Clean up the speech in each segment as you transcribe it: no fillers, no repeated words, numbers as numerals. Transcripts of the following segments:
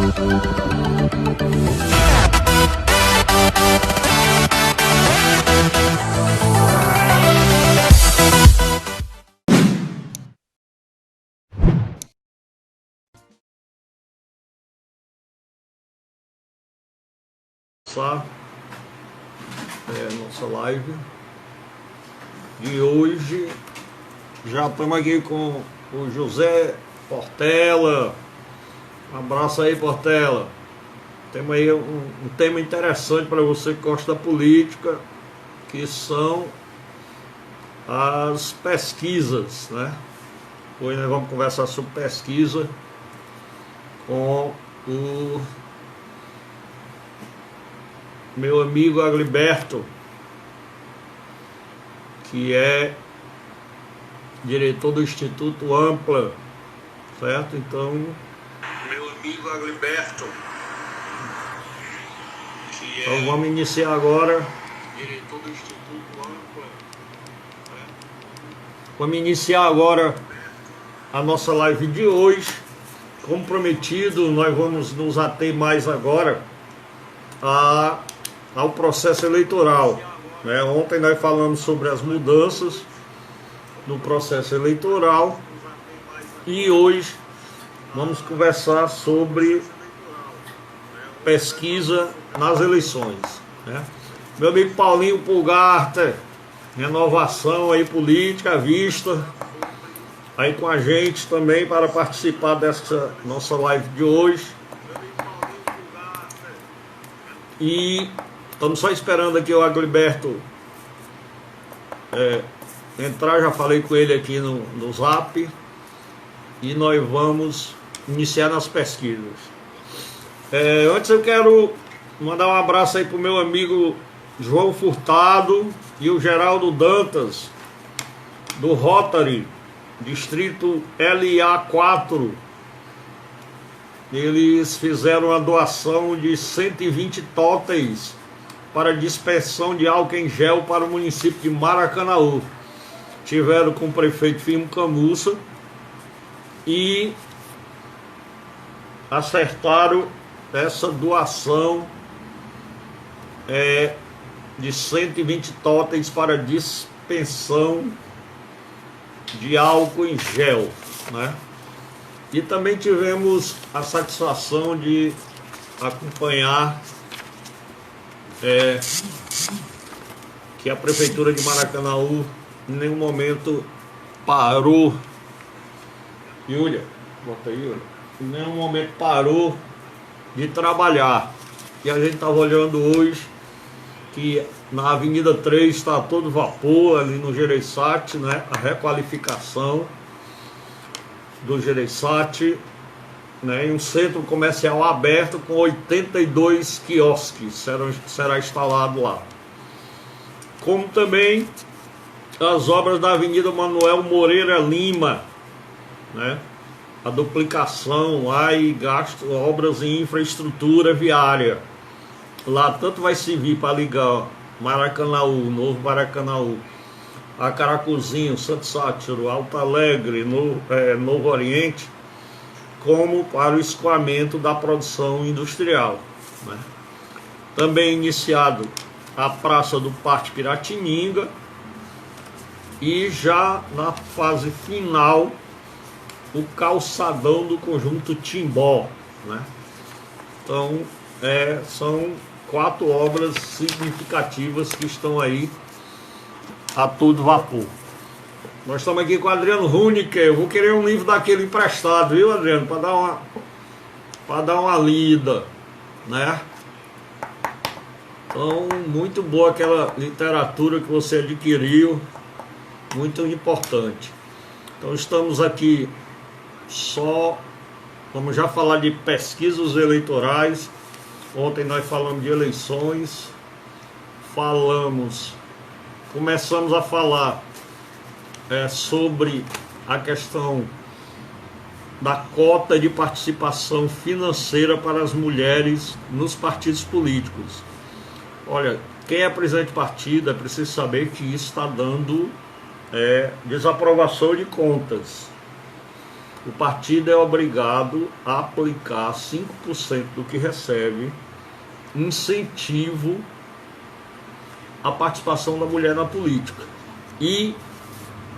Nossa live de hoje. Já estamos aqui com o José Portela. Um abraço aí, Portela. Temos aí um tema interessante para você que gosta da política, que são as pesquisas, né? Hoje nós vamos conversar sobre pesquisa com o meu amigo Agliberto, que é diretor do Instituto Ampla, certo? Então, meu amigo Agliberto, que então vamos iniciar agora. Diretor do Instituto Ampla, certo? Vamos iniciar agora a nossa live de hoje. Como prometido, nós vamos nos ater mais agora ao processo eleitoral, né? Ontem nós falamos sobre as mudanças no processo eleitoral e hoje vamos conversar sobre pesquisa nas eleições, né? Meu amigo Paulinho Pulgarter, Renovação aí política à vista, aí com a gente também para participar dessa nossa live de hoje. E estamos só esperando aqui o Agliberto entrar. Já falei com ele aqui no Zap. E nós vamos iniciar nas pesquisas. Antes eu quero mandar um abraço aí para o meu amigo João Furtado e o Geraldo Dantas, do Rotary, distrito LA4. Eles fizeram a doação de 120 totens para dispersão de álcool em gel para o município de Maracanaú. Tiveram com o prefeito Firmo Camussa e acertaram essa doação de 120 totens para dispensão de álcool em gel, né? E também tivemos a satisfação de acompanhar que a Prefeitura de Maracanaú em nenhum momento parou. Júlia, bota aí, Júlia. Em nenhum momento parou de trabalhar. E a gente estava olhando hoje que na Avenida 3 está todo vapor, ali no Gereissati, né? A requalificação do Gereissati, né, em um centro comercial aberto com 82 quiosques será instalado lá. Como também as obras da Avenida Manuel Moreira Lima, né, a duplicação lá e gasto, obras em infraestrutura viária. Lá tanto vai servir para ligar Maracanaú, Novo Maracanaú, a Caracuzinho, Santo Sátiro, Alto Alegre, Novo Oriente, como para o escoamento da produção industrial, né? Também iniciado a Praça do Parque Piratininga e já na fase final o calçadão do conjunto Timbó, né? Então são 4 obras significativas que estão aí a todo vapor. Nós estamos aqui com o Adriano Runiker. Eu vou querer um livro daquele emprestado, viu, Adriano? Para dar uma lida, né? Então, muito boa aquela literatura que você adquiriu, muito importante. Então, estamos aqui vamos já falar de pesquisas eleitorais. Ontem nós falamos de eleições, começamos a falar sobre a questão da cota de participação financeira para as mulheres nos partidos políticos. Olha, quem é presidente de partido é preciso saber que isso está dando desaprovação de contas. o partido é obrigado a aplicar 5% do que recebe, incentivo à participação da mulher na política. E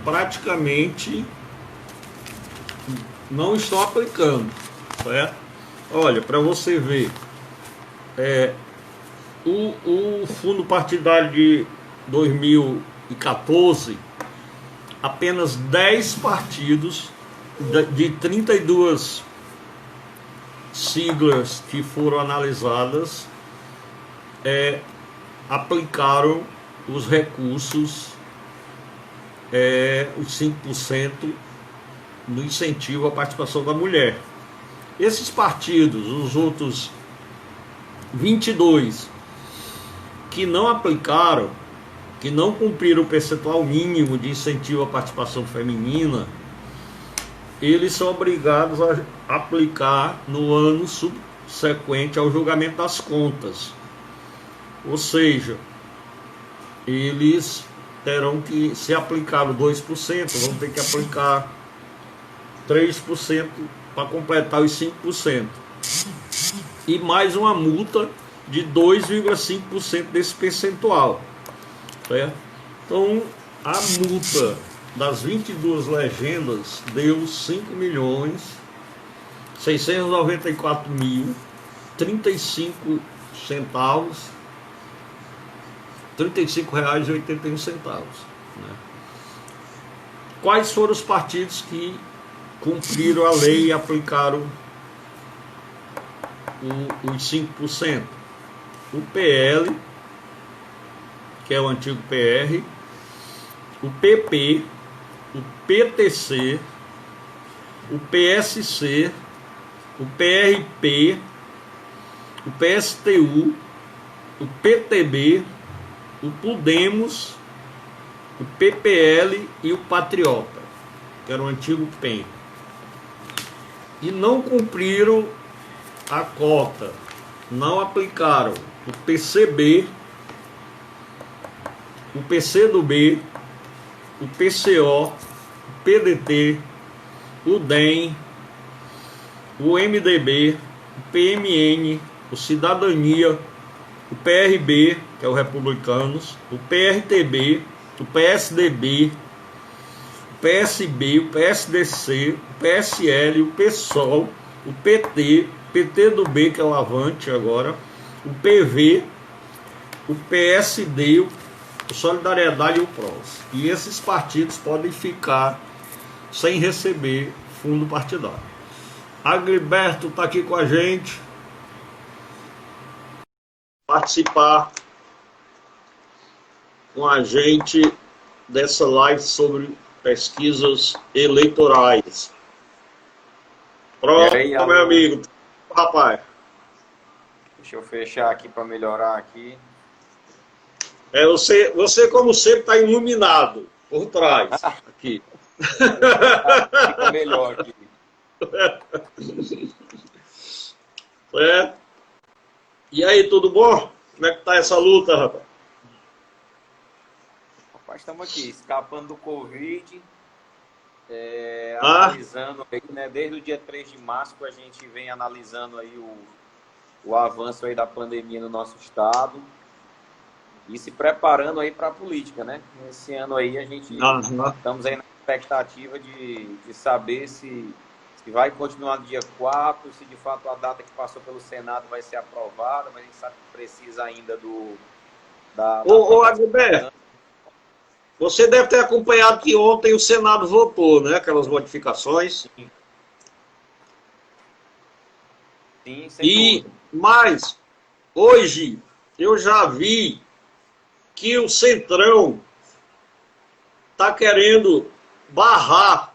praticamente não estão aplicando, certo? Olha, para você ver, o fundo partidário de 2014, apenas 10 partidos de 32 siglas que foram analisadas aplicaram os recursos, os 5% no incentivo à participação da mulher. Esses partidos, os outros 22 que não aplicaram, que não cumpriram o percentual mínimo de incentivo à participação feminina, eles são obrigados a aplicar no ano subsequente ao julgamento das contas. Ou seja, eles terão que, se aplicaram 2%, vão ter que aplicar 3% para completar os 5%. E mais uma multa de 2,5% desse percentual. Certo? Então, a multa das 22 legendas deu 5.694.035 centavos, R$35,81. Né? Quais foram os partidos que cumpriram a lei e aplicaram os 5%? O PL, que é o antigo PR, o PP, o PTC, o PSC, o PRP, o PSTU, o PTB, o Podemos, o PPL e o Patriota, que era o antigo PEN. E não cumpriram a cota, não aplicaram o PCB, o PCdoB, o PCO, o PDT, o DEM, o MDB, o PMN, o Cidadania, o PRB, que é o Republicanos, o PRTB, o PSDB, o PSB, o PSDC, o PSL, o PSOL, o PT, o PTdoB, que é o Avante agora, o PV, o PSD, o Solidariedade e o PROS. E esses partidos podem ficar sem receber fundo partidário. Agriberto está aqui com a gente. Participar com a gente dessa live sobre pesquisas eleitorais. Pronto, aí, meu amigo. Rapaz. Deixa eu fechar aqui para melhorar aqui. Você como sempre, está iluminado por trás. Aqui. Fica melhor aqui. E aí, tudo bom? Como é que tá essa luta, rapaz? Rapaz, estamos aqui, escapando do Covid, analisando aí, né? Desde o dia 3 de março a gente vem analisando aí o avanço aí da pandemia no nosso estado. E se preparando aí para a política, né? Esse ano aí a gente estamos aí na expectativa de saber se vai continuar no dia 4, se de fato a data que passou pelo Senado vai ser aprovada, mas a gente sabe que precisa ainda Ô Agriberto, você deve ter acompanhado que ontem o Senado votou, né? Aquelas modificações. Sim, sem dúvida. Mas, hoje, eu já vi que o Centrão está querendo barrar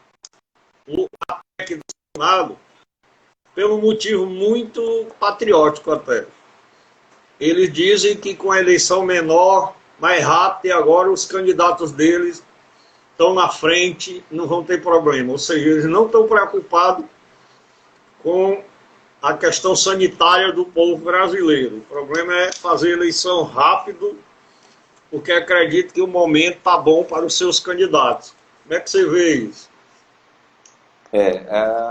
a PEC do Senado pelo motivo muito patriótico até. Eles dizem que com a eleição menor, mais rápida, e agora os candidatos deles estão na frente, não vão ter problema. Ou seja, eles não estão preocupados com a questão sanitária do povo brasileiro. O problema é fazer eleição rápido, porque acredito que o momento está bom para os seus candidatos. Como é que você vê isso?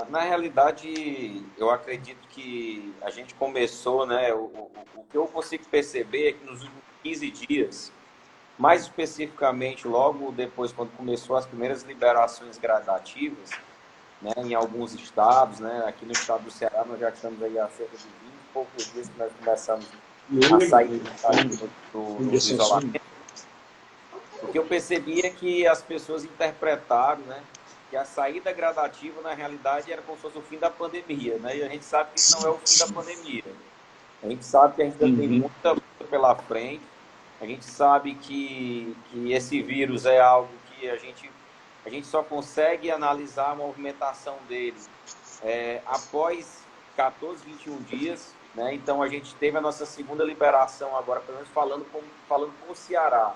Na realidade, eu acredito que a gente começou, né? O que eu consigo perceber é que nos últimos 15 dias, mais especificamente logo depois, quando começou as primeiras liberações gradativas, né, em alguns estados, né? Aqui no estado do Ceará, nós já estamos aí há cerca de 20 e poucos dias que nós começamos a sair do isolamento. O que eu percebi é que as pessoas interpretaram, né, que a saída gradativa, na realidade, era como se fosse o fim da pandemia, né? E a gente sabe que isso não é o fim da pandemia. A gente sabe que a gente ainda tem muita luta pela frente. A gente sabe que esse vírus é algo que a gente só consegue analisar a movimentação dele após 14, 21 dias, né? Então, a gente teve a nossa segunda liberação agora, pelo menos falando com o Ceará.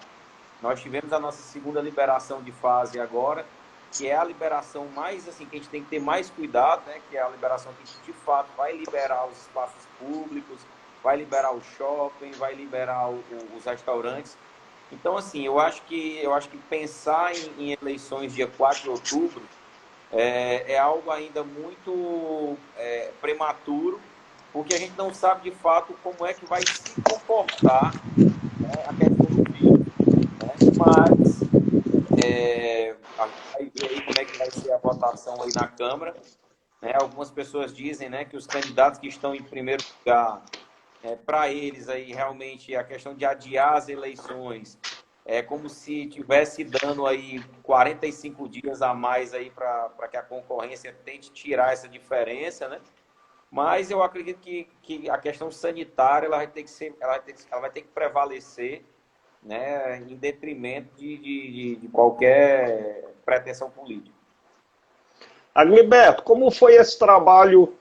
Nós tivemos a nossa segunda liberação de fase agora, que é a liberação mais, assim, que a gente tem que ter mais cuidado, né? Que é a liberação que a gente, de fato, vai liberar os espaços públicos, vai liberar o shopping, vai liberar os restaurantes. Então, assim, eu acho que pensar em eleições dia 4 de outubro é algo ainda muito prematuro, porque a gente não sabe, de fato, como é que vai se comportar, né, a questão do vírus, né? Mas a gente vai ver aí como é que vai ser a votação aí na Câmara, né? Algumas pessoas dizem, né, que os candidatos que estão em primeiro lugar, para eles aí realmente a questão de adiar as eleições é como se tivesse dando aí 45 dias a mais aí para que a concorrência tente tirar essa diferença, né? Mas eu acredito que a questão sanitária ela vai ter que ser, ela vai ter que prevalecer, né, em detrimento de qualquer pretensão política. Agliberto, como foi esse trabalho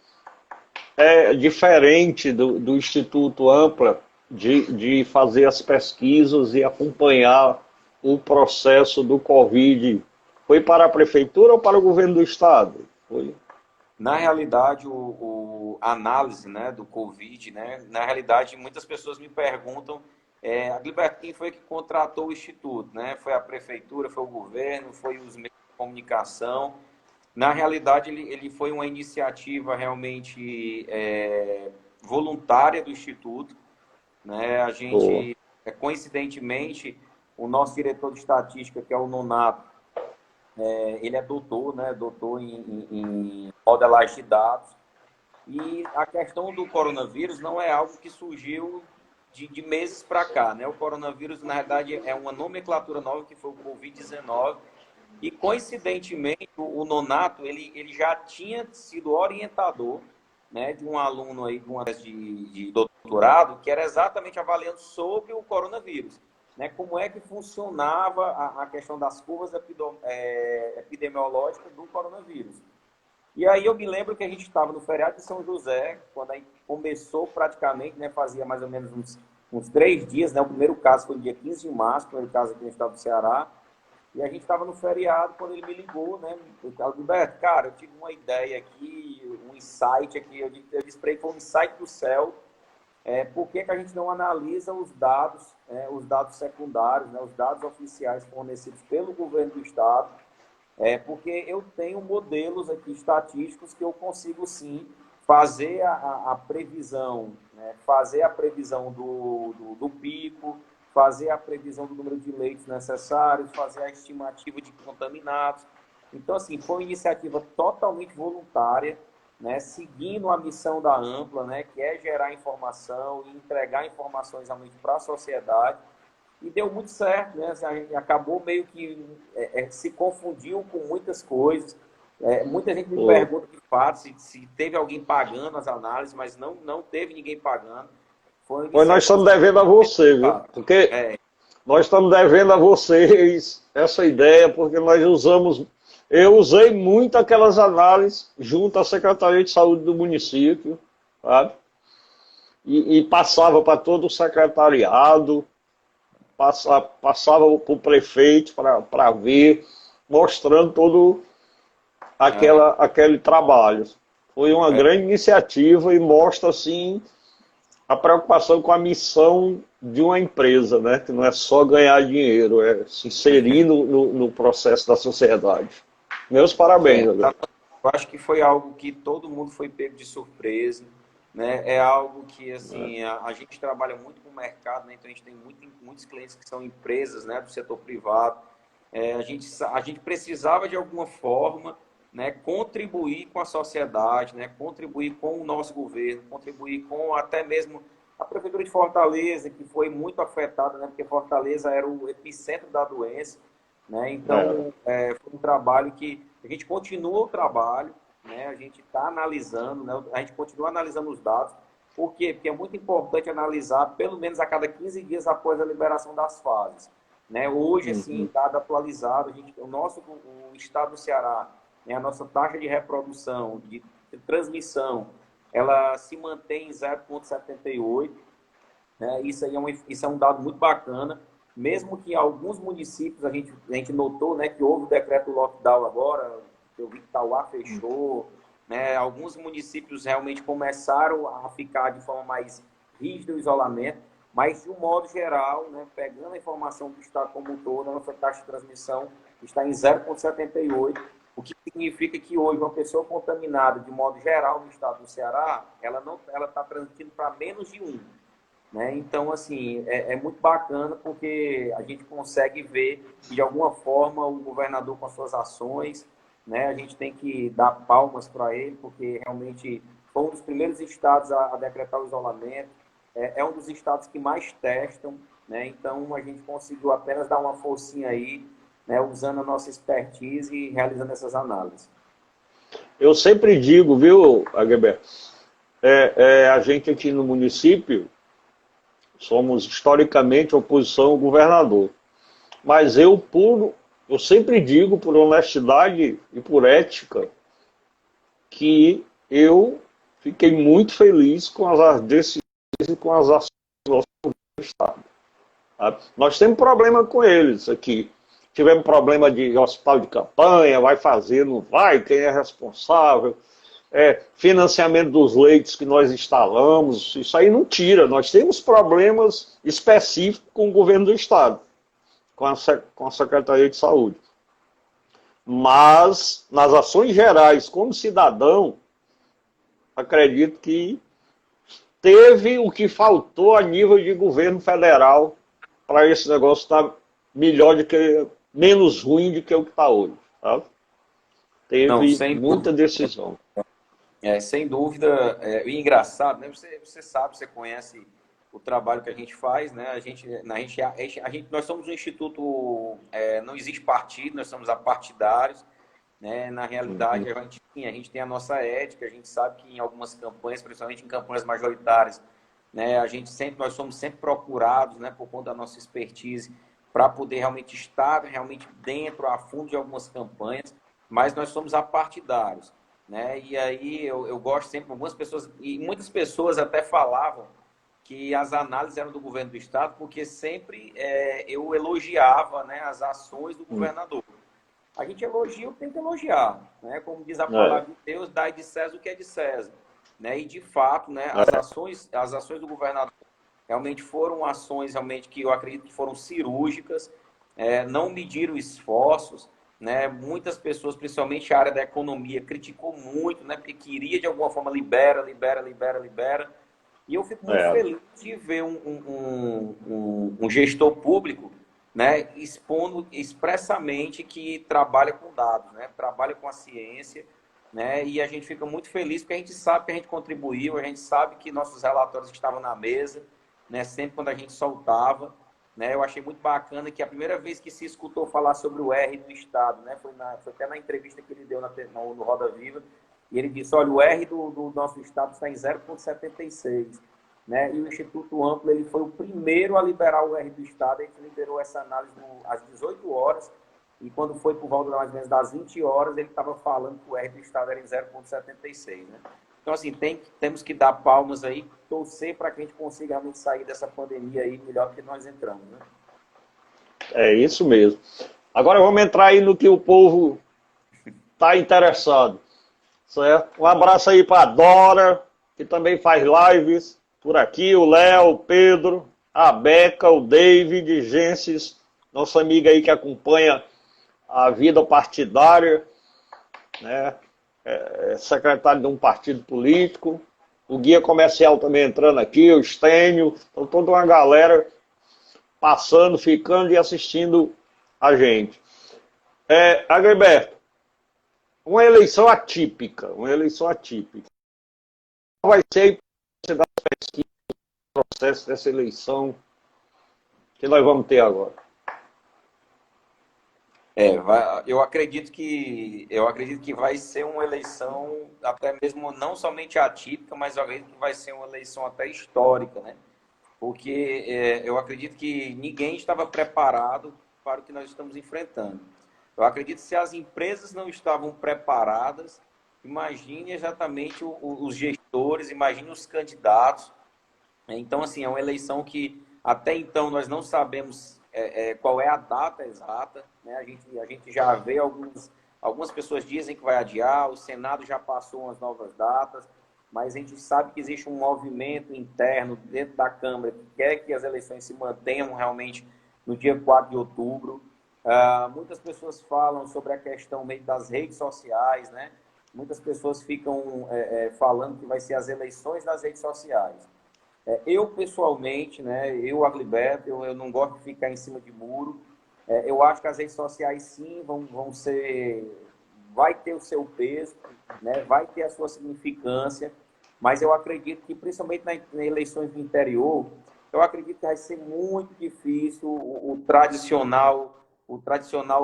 diferente do Instituto Ampla de fazer as pesquisas e acompanhar o processo do Covid? Foi para a prefeitura ou para o governo do estado? Foi? Na realidade, a análise, né, do Covid, né, na realidade, muitas pessoas me perguntam, Agliberto, quem foi que contratou o Instituto? Né? Foi a prefeitura, foi o governo, foi os meios de comunicação? Na realidade, ele foi uma iniciativa realmente voluntária do Instituto, né? A gente, coincidentemente, o nosso diretor de estatística, que é o Nonato, ele é doutor, né? Doutor em modelagem de dados. E a questão do coronavírus não é algo que surgiu de meses para cá, né? O coronavírus, na verdade, é uma nomenclatura nova, que foi o Covid-19. E, coincidentemente, o Nonato, ele já tinha sido orientador, né, de um aluno aí de doutorado, que era exatamente avaliando sobre o coronavírus, né? Como é que funcionava a questão das curvas epidemiológicas do coronavírus. E aí eu me lembro que a gente estava no feriado de São José, quando a gente começou praticamente, né, fazia mais ou menos uns 3 dias, né? O primeiro caso foi no dia 15 de março, o primeiro caso aqui no estado do Ceará. E a gente estava no feriado quando ele me ligou, né? Alberto, cara, eu tive uma ideia aqui, um insight aqui. Eu disse para ele que foi um insight do céu. Por que a gente não analisa os dados secundários, né? Os dados oficiais fornecidos pelo governo do estado? Porque eu tenho modelos aqui estatísticos que eu consigo, sim, fazer a previsão, né? Fazer a previsão do pico, fazer a previsão do número de leitos necessários, fazer a estimativa de contaminados. Então, assim, foi uma iniciativa totalmente voluntária, né, seguindo a missão da Ampla, né, que é gerar informação e entregar informações realmente para a sociedade. E deu muito certo, né? Assim, a gente acabou meio que se confundiu com muitas coisas. Muita gente me pergunta, de fato, se teve alguém pagando as análises, mas não teve ninguém pagando. Pois nós estamos devendo a você, viu? Porque nós estamos devendo a vocês essa ideia, porque eu usei muito aquelas análises junto à Secretaria de Saúde do município, sabe? E passava para todo o secretariado, passava para o prefeito para ver, mostrando todo aquele trabalho. Foi uma grande iniciativa e mostra, assim, a preocupação com a missão de uma empresa, né? Que não é só ganhar dinheiro, é se inserir no processo da sociedade. Meus parabéns, tá, Eu acho que foi algo que todo mundo foi pego de surpresa, né? É algo que, assim, a gente trabalha muito com o mercado, né? Então a gente tem muitos clientes que são empresas, né, do setor privado. A gente precisava, de alguma forma, né, contribuir com a sociedade, né, contribuir com o nosso governo, contribuir com até mesmo a Prefeitura de Fortaleza, que foi muito afetada, né, porque Fortaleza era o epicentro da doença, né? Então, foi um trabalho que a gente continua o trabalho, né? A gente está analisando, né? A gente continua analisando os dados. Por quê? Porque é muito importante analisar pelo menos a cada 15 dias após a liberação das fases, né? Hoje, assim, dado atualizado, o estado do Ceará, né, a nossa taxa de reprodução, de transmissão, ela se mantém em 0,78, né? Isso é um dado muito bacana, mesmo que em alguns municípios a gente notou, né, que houve o decreto lockdown agora, eu vi que Tauá fechou, né? Alguns municípios realmente começaram a ficar de forma mais rígida o isolamento, mas de um modo geral, né, pegando a informação do estado como um todo, a nossa taxa de transmissão está em 0,78, o que significa que hoje uma pessoa contaminada, de modo geral, no estado do Ceará, ela está transmitindo para menos de 1. Né? Então, assim, é muito bacana porque a gente consegue ver que, de alguma forma, o governador, com as suas ações, né, a gente tem que dar palmas para ele, porque realmente foi um dos primeiros estados a decretar o isolamento, é um dos estados que mais testam, né? Então a gente conseguiu apenas dar uma forcinha aí, né, usando a nossa expertise e realizando essas análises. Eu sempre digo, viu, Agber, a gente aqui no município somos historicamente oposição ao governador, mas eu sempre digo, por honestidade e por ética, que eu fiquei muito feliz com as decisões e com as ações do Estado. Tá? Nós temos problema com eles aqui. Tivemos problema de hospital de campanha, vai fazer, não vai, quem é responsável, financiamento dos leitos que nós instalamos, isso aí não tira. Nós temos problemas específicos com o governo do Estado, com a Secretaria de Saúde. Mas, nas ações gerais, como cidadão, acredito que teve o que faltou a nível de governo federal para esse negócio estar melhor menos ruim do que o que está hoje. Tá? Teve muita decisão. Sem dúvida, engraçado, né? Você sabe, você conhece o trabalho que a gente faz, né? Nós somos um instituto, não existe partido, nós somos apartidários, né? Na realidade, a gente tem a nossa ética, a gente sabe que em algumas campanhas, principalmente em campanhas majoritárias, né? Nós somos sempre procurados, né, por conta da nossa expertise, para poder realmente estar dentro, a fundo de algumas campanhas, mas nós somos apartidários, né? E aí eu gosto sempre, algumas pessoas, e muitas pessoas até falavam que as análises eram do governo do estado, porque sempre eu elogiava, né, as ações do governador. A gente elogia o que tem que elogiar, né? Como diz a palavra de Deus, dai de César o que é de César, né? E de fato, né, as ações do governador realmente foram ações que eu acredito que foram cirúrgicas, não mediram esforços, né? Muitas pessoas, principalmente a área da economia, criticou muito, né? Porque queria de alguma forma libera. E eu fico muito feliz de ver um gestor público, né, expondo expressamente que trabalha com dados, né? Trabalha com a ciência, né? E a gente fica muito feliz porque a gente sabe que a gente contribuiu, a gente sabe que nossos relatórios estavam na mesa, né? Sempre quando a gente soltava, né? Eu achei muito bacana que a primeira vez que se escutou falar sobre o R do Estado, né, foi até na entrevista que ele deu no Roda Viva, e ele disse, olha, o R do nosso Estado está em 0,76, né? E o Instituto Amplo ele foi o primeiro a liberar o R do Estado, a gente liberou essa análise às 18 horas, e quando foi por volta mais ou menos das 20 horas, ele estava falando que o R do Estado era em 0,76, né? Então, assim, temos que dar palmas aí, torcer para que a gente consiga realmente sair dessa pandemia aí melhor do que nós entramos, né? É isso mesmo. Agora vamos entrar aí no que o povo está interessado, certo? Um abraço aí para a Dora, que também faz lives por aqui, o Léo, o Pedro, a Beca, o David, Gênesis, nossa amiga aí que acompanha a vida partidária, né? secretário de um partido político, o guia comercial também entrando aqui, o Estênio, então toda uma galera passando, ficando e assistindo a gente. Agriberto, uma eleição atípica, Qual vai ser das pesquisas, o processo dessa eleição que nós vamos ter agora? Eu acredito que vai ser uma eleição até mesmo não somente atípica, mas eu acredito que vai ser uma eleição até histórica, né? Porque eu acredito que ninguém estava preparado para o que nós estamos enfrentando. Eu acredito que se as empresas não estavam preparadas, imagine exatamente os gestores, imagine os candidatos. Então, assim, é uma eleição que até então nós não sabemos qual é a data exata, né? A gente já vê algumas pessoas dizem que vai adiar, o Senado já passou umas novas datas, mas a gente sabe que existe um movimento interno dentro da Câmara que quer que as eleições se mantenham realmente no dia 4 de outubro. Muitas pessoas falam sobre a questão meio das redes sociais, né? Muitas pessoas ficam falando que vai ser as eleições das redes sociais. Eu, pessoalmente, né, Agliberto, eu não gosto de ficar em cima de muro. Eu acho que as redes sociais, sim, vão ser... Vai ter o seu peso, né, vai ter a sua significância, mas eu acredito que, principalmente nas eleições do interior, eu acredito que vai ser muito difícil o tradicional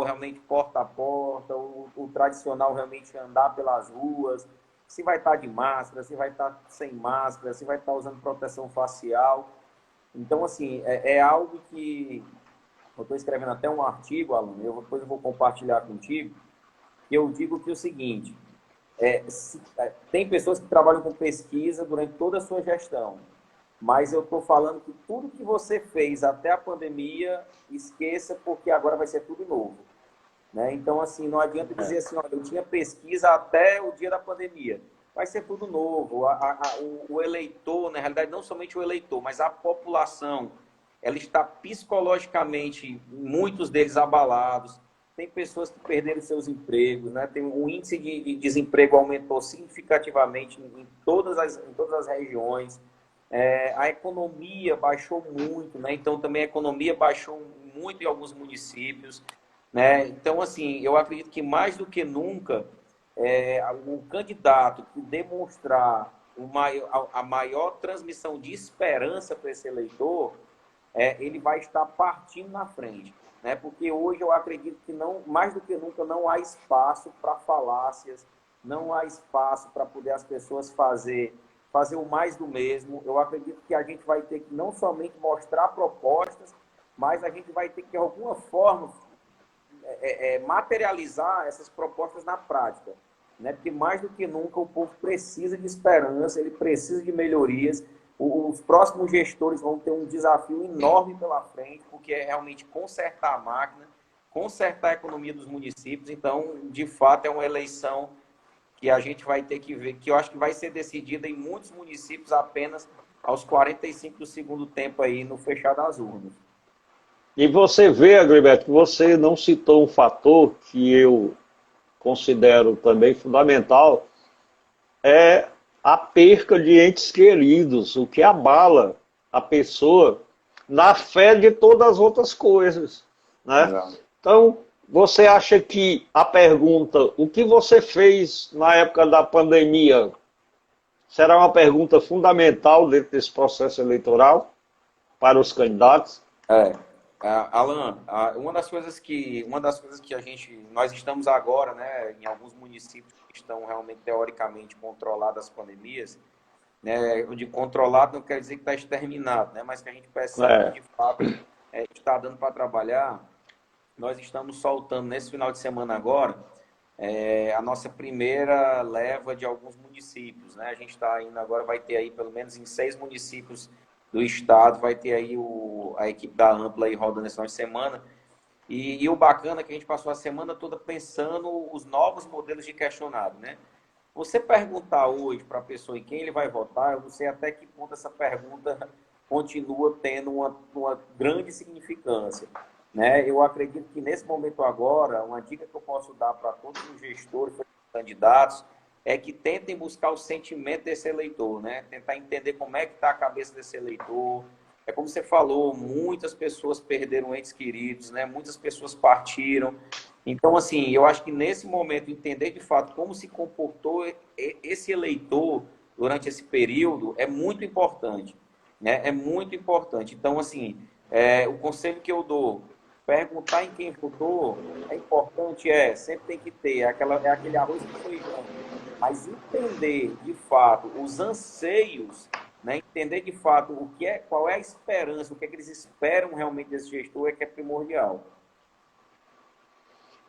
realmente porta a porta, o tradicional realmente andar pelas ruas, se vai estar de máscara, se vai estar sem máscara, se vai estar usando proteção facial. Então, assim, é algo que... Eu estou escrevendo até um artigo, Alan, depois eu vou compartilhar contigo, que eu digo que é o seguinte, tem pessoas que trabalham com pesquisa durante toda a sua gestão, mas eu estou falando que tudo que você fez até a pandemia, esqueça, porque agora vai ser tudo novo. Né? Então, assim, não adianta dizer assim, olha, eu tinha pesquisa até o dia da pandemia. Vai ser tudo novo. O eleitor, na realidade, não somente o eleitor, mas a população, ela está psicologicamente, muitos deles abalados. Tem pessoas que perderam seus empregos, né? O índice de desemprego aumentou significativamente em todas as regiões. A economia baixou muito, né? Então também a economia baixou muito em alguns municípios, né? Então, assim, eu acredito que mais do que nunca, o candidato que demonstrar a maior transmissão de esperança para esse eleitor, ele vai estar partindo na frente, né? Porque hoje eu acredito que não, mais do que nunca, não há espaço para falácias, não há espaço para poder as pessoas fazer o mais do mesmo. Eu acredito que a gente vai ter que não somente mostrar propostas, mas a gente vai ter que, de alguma forma, materializar essas propostas na prática, né? Porque mais do que nunca o povo precisa de esperança, ele precisa de melhorias. Os próximos gestores vão ter um desafio enorme pela frente, porque é realmente consertar a máquina, consertar a economia dos municípios. Então, de fato, é uma eleição que a gente vai ter que ver, que eu acho que vai ser decidida em muitos municípios apenas aos 45 do segundo tempo aí, no fechar das urnas. E você vê, Agriberto, que você não citou um fator que eu considero também fundamental, é a perca de entes queridos, o que abala a pessoa na fé de todas as outras coisas, né? Exato. Então, você acha que a pergunta, o que você fez na época da pandemia, será uma pergunta fundamental dentro desse processo eleitoral para os candidatos? Alan, uma das coisas que nós estamos agora, né, em alguns municípios que estão realmente teoricamente controladas as pandemias, né, de controlado não quer dizer que está exterminado, né, mas que a gente percebe que de fato está dando para trabalhar. Nós estamos soltando nesse final de semana agora a nossa primeira leva de alguns municípios, né? A gente está indo agora, vai ter aí pelo menos em 6 municípios do estado, vai ter aí a equipe da Ampla aí rodando esse final de semana. E o bacana é que a gente passou a semana toda pensando os novos modelos de questionário, né? Você perguntar hoje para a pessoa em quem ele vai votar, eu não sei até que ponto essa pergunta continua tendo uma grande significância, né? Eu acredito que nesse momento agora, uma dica que eu posso dar para todos os gestores, candidatos, é que tentem buscar o sentimento desse eleitor, né? Tentar entender como é que está a cabeça desse eleitor. É como você falou, muitas pessoas perderam entes queridos, né? Muitas pessoas partiram. Então, assim, eu acho que nesse momento entender de fato como se comportou esse eleitor durante esse período é muito importante, né? É muito importante. Então, assim, o conselho que eu dou, perguntar em quem votou, é importante, sempre tem que ter, é aquele arroz com feijão. Mas entender de fato os anseios, né? Entender de fato qual é a esperança, o que é que eles esperam realmente desse gestor é que é primordial.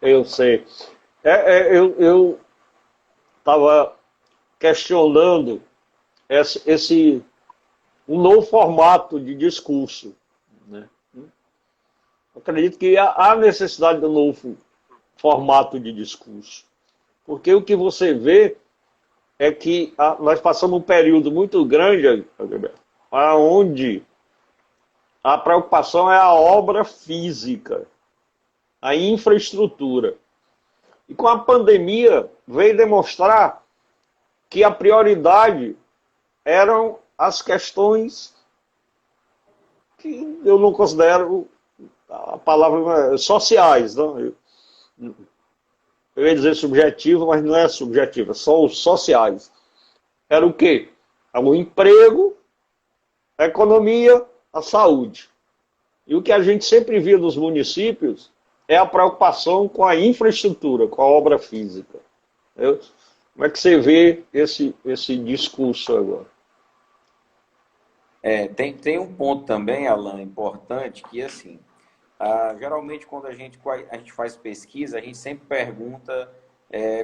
Eu sei. Eu estava questionando um novo formato de discurso, né? Acredito que há necessidade de um novo formato de discurso. Porque o que você vê é que nós passamos um período muito grande, onde a preocupação é a obra física, a infraestrutura. E com a pandemia veio demonstrar que a prioridade eram as questões que eu não considero a palavra sociais. Não? Eu ia dizer subjetiva, mas não é subjetiva, são os sociais. Era o quê? Era o emprego, a economia, a saúde. E o que a gente sempre via nos municípios é a preocupação com a infraestrutura, com a obra física. Como é que você vê esse discurso agora? Tem um ponto também, Alan, importante, que assim, geralmente quando a gente faz pesquisa, a gente sempre pergunta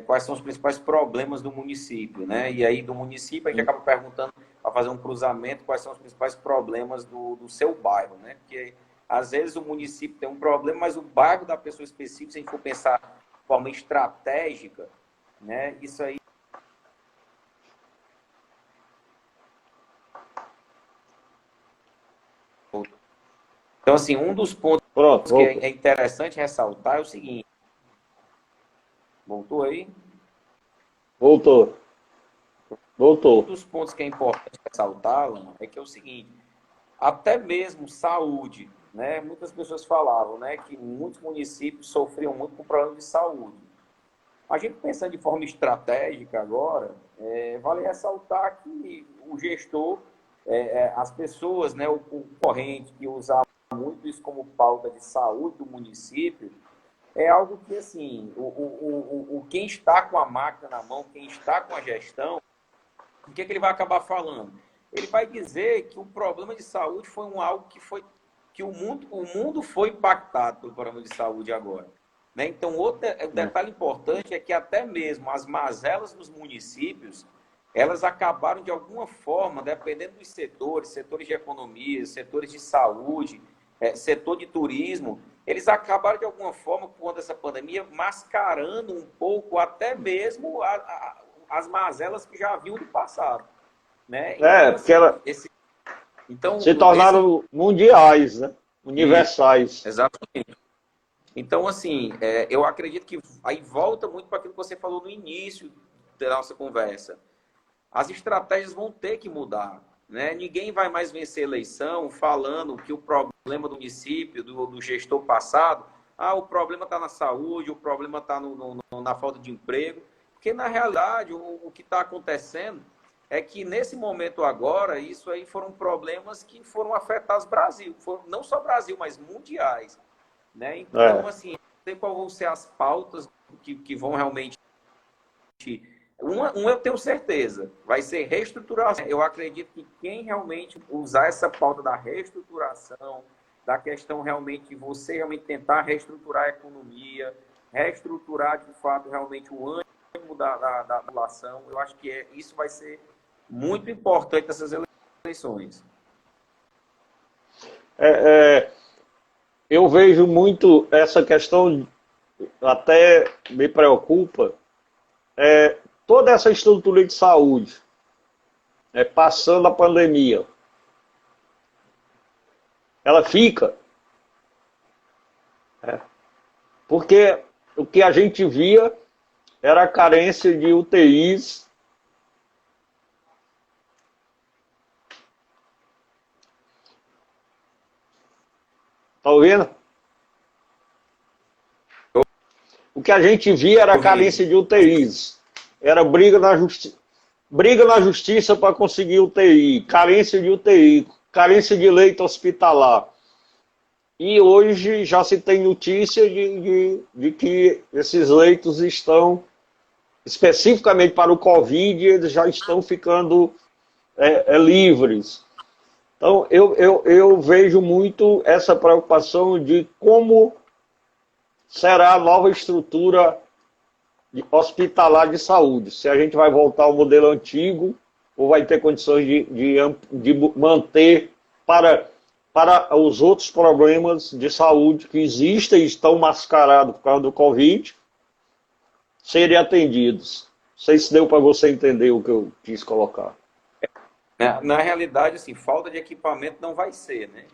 quais são os principais problemas do município, né? E aí do município a gente acaba perguntando, para fazer um cruzamento, quais são os principais problemas do seu bairro, né? Porque às vezes o município tem um problema, mas o bairro da pessoa específica, se a gente for pensar de forma estratégica, né? Isso aí. Então, assim, um dos pontos que é interessante ressaltar é o seguinte. Voltou aí? Voltou. Um dos pontos que é importante ressaltar, Alan, é que é o seguinte, até mesmo saúde, né? Muitas pessoas falavam, né, que muitos municípios sofriam muito com problemas de saúde. A gente pensando de forma estratégica agora, vale ressaltar que o gestor, as pessoas, né, o concorrente que usava muito isso como pauta de saúde do município, é algo que, assim, quem está com a máquina na mão, quem está com a gestão, o que ele vai acabar falando? Ele vai dizer que o problema de saúde foi algo que o mundo foi impactado pelo problema de saúde agora. Né? Então, outro detalhe importante é que até mesmo as mazelas dos municípios, elas acabaram de alguma forma, dependendo dos setores de economia, setores de saúde, setor de turismo, eles acabaram de alguma forma, por conta dessa pandemia, mascarando um pouco até mesmo as mazelas que já haviam no passado. Né? Então, porque se tornaram mundiais, né? Universais. Exatamente. Então, assim, eu acredito que aí volta muito para aquilo que você falou no início da nossa conversa. As estratégias vão ter que mudar. Né? Ninguém vai mais vencer eleição falando que o problema do município, do gestor passado, o problema está na saúde, o problema está na falta de emprego. Porque, na realidade, o que está acontecendo é que, nesse momento agora, isso aí foram problemas que foram afetados no Brasil. Não só Brasil, mas mundiais. Né? Então, assim, não sei qual vão ser as pautas que vão realmente... eu tenho certeza, vai ser reestruturação. Eu acredito que quem realmente usar essa pauta da reestruturação, da questão realmente de você realmente tentar reestruturar a economia, reestruturar de fato realmente o ânimo da população, eu acho que isso vai ser muito importante nessas eleições. Eu vejo muito essa questão, até me preocupa, toda essa estrutura de saúde, passando a pandemia, ela fica. Porque o que a gente via era a carência de UTIs. Tá ouvindo? O que a gente via era a carência de UTIs. Era briga na justiça para conseguir UTI, carência de UTI, carência de leito hospitalar. E hoje já se tem notícia de que esses leitos estão, especificamente para o Covid, eles já estão ficando livres. Então, eu vejo muito essa preocupação de como será a nova estrutura hospitalar de saúde. Se a gente vai voltar ao modelo antigo ou vai ter condições de manter para os outros problemas de saúde que existem e estão mascarados por causa do Covid, serem atendidos. Não sei se deu para você entender o que eu quis colocar. Na realidade, assim, falta de equipamento não vai ser, né?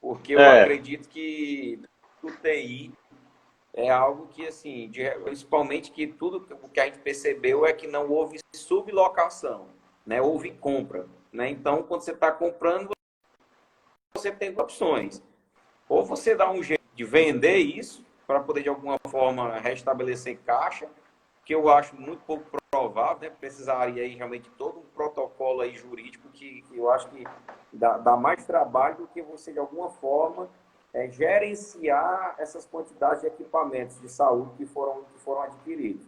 Porque eu acredito que o TI é algo que, assim, principalmente que tudo o que a gente percebeu é que não houve sublocação, né? Houve compra, né? Então, quando você está comprando, você tem opções. Ou você dá um jeito de vender isso para poder, de alguma forma, restabelecer caixa, que eu acho muito pouco provável, né? Precisaria aí realmente todo um protocolo aí jurídico que eu acho que dá mais trabalho do que você, de alguma forma, gerenciar essas quantidades de equipamentos de saúde que foram adquiridos.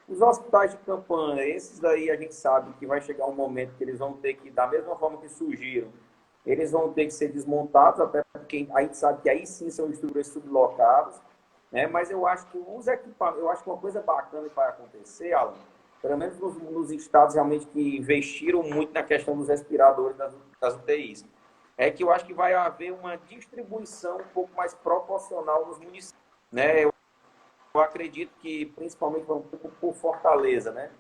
Os hospitais de campanha, esses daí a gente sabe que vai chegar um momento que eles vão ter que, da mesma forma que surgiram, eles vão ter que ser desmontados, até porque a gente sabe que aí sim são estruturas sublocadas, né? Mas eu acho que os equipamentos, eu acho que uma coisa bacana que vai acontecer, Alan, pelo menos nos estados realmente que investiram muito na questão dos respiradores das UTIs, é que eu acho que vai haver uma distribuição um pouco mais proporcional nos municípios, né? Eu acredito que, principalmente por Fortaleza, né?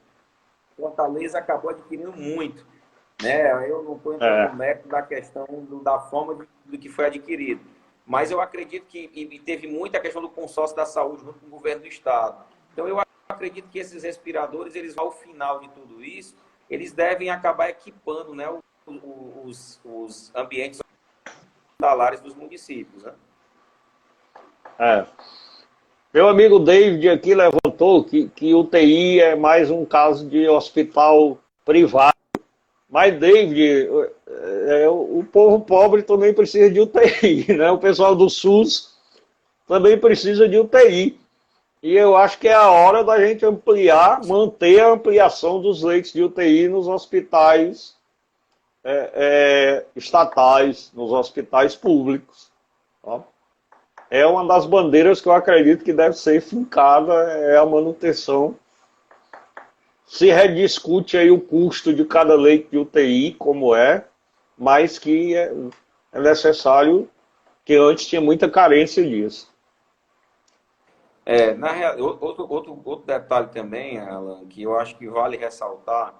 Fortaleza acabou adquirindo muito, né? Eu não estou entrando no mérito da questão da forma do que foi adquirido, mas eu acredito que teve muita questão do consórcio da saúde junto com o governo do estado. Então, eu acredito que esses respiradores, eles ao final de tudo isso, eles devem acabar equipando, né, os ambientes hospitalares dos municípios, né? Meu amigo David aqui levantou que UTI é mais um caso de hospital privado. Mas, David, o povo pobre também precisa de UTI, né? O pessoal do SUS também precisa de UTI. E eu acho que é a hora da gente manter a ampliação dos leitos de UTI nos hospitais estatais, nos hospitais públicos. Tá? É uma das bandeiras que eu acredito que deve ser fincada, é a manutenção. Se rediscute aí o custo de cada leito de UTI, como mas que é necessário, que antes tinha muita carência disso. Na real, outro detalhe também, Alan, que eu acho que vale ressaltar,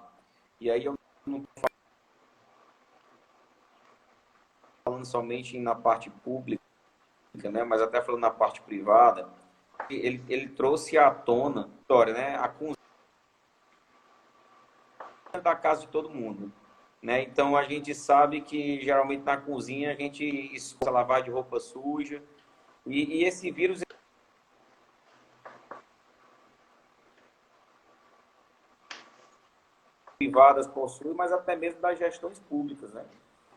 e aí eu não estou falando somente na parte pública, né, mas até falando na parte privada, ele trouxe à tona, história, né, a cozinha da casa de todo mundo, né? Então a gente sabe que geralmente na cozinha a gente escolhe lavar de roupa suja e esse vírus privadas possuem, mas até mesmo das gestões públicas, né?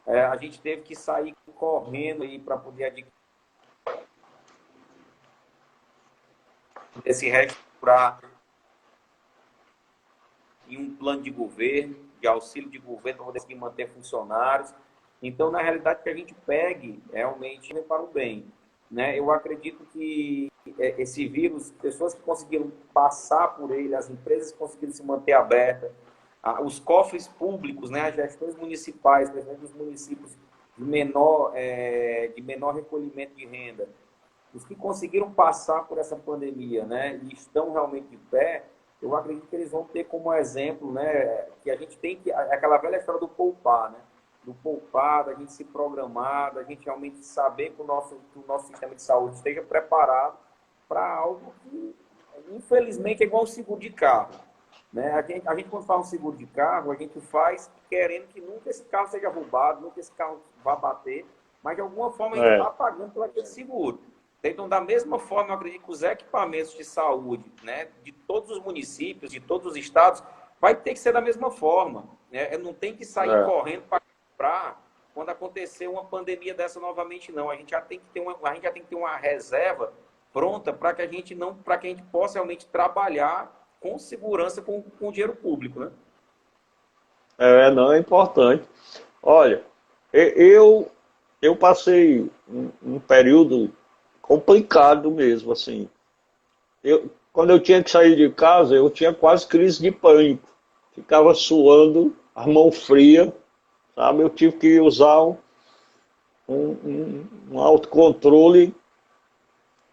A gente teve que sair correndo aí para poder adquirir esse restaurar em um plano de governo, de auxílio de governo para poder conseguir manter funcionários. Então, na realidade, que a gente pegue realmente para o bem, né? Eu acredito que esse vírus, pessoas que conseguiram passar por ele, as empresas que conseguiram se manter abertas, os cofres públicos, né? As gestões municipais, por exemplo, os municípios de menor recolhimento de renda, os que conseguiram passar por essa pandemia, né? E estão realmente de pé, eu acredito que eles vão ter como exemplo, né, que a gente tem que... Aquela velha história do poupar, né? Do poupar, da gente se programar, da gente realmente saber que o nosso sistema de saúde esteja preparado para algo que infelizmente, é igual o seguro de carro. Né? A gente, quando faz um seguro de carro, a gente faz querendo que nunca esse carro seja roubado, nunca esse carro vá bater, mas de alguma forma a gente está pagando por aquele seguro. Então, da mesma forma, eu acredito que os equipamentos de saúde, né, de todos os municípios, de todos os estados, vai ter que ser da mesma forma. Né? Não tem que sair correndo para comprar quando acontecer uma pandemia dessa novamente, não. A gente já tem que ter uma reserva pronta para que a gente possa realmente trabalhar com segurança com o dinheiro público, né? Não é importante. Olha, eu passei um período complicado mesmo, assim. Quando eu tinha que sair de casa, eu tinha quase crise de pânico. Ficava suando, a mão fria, sabe? Eu tive que usar um autocontrole.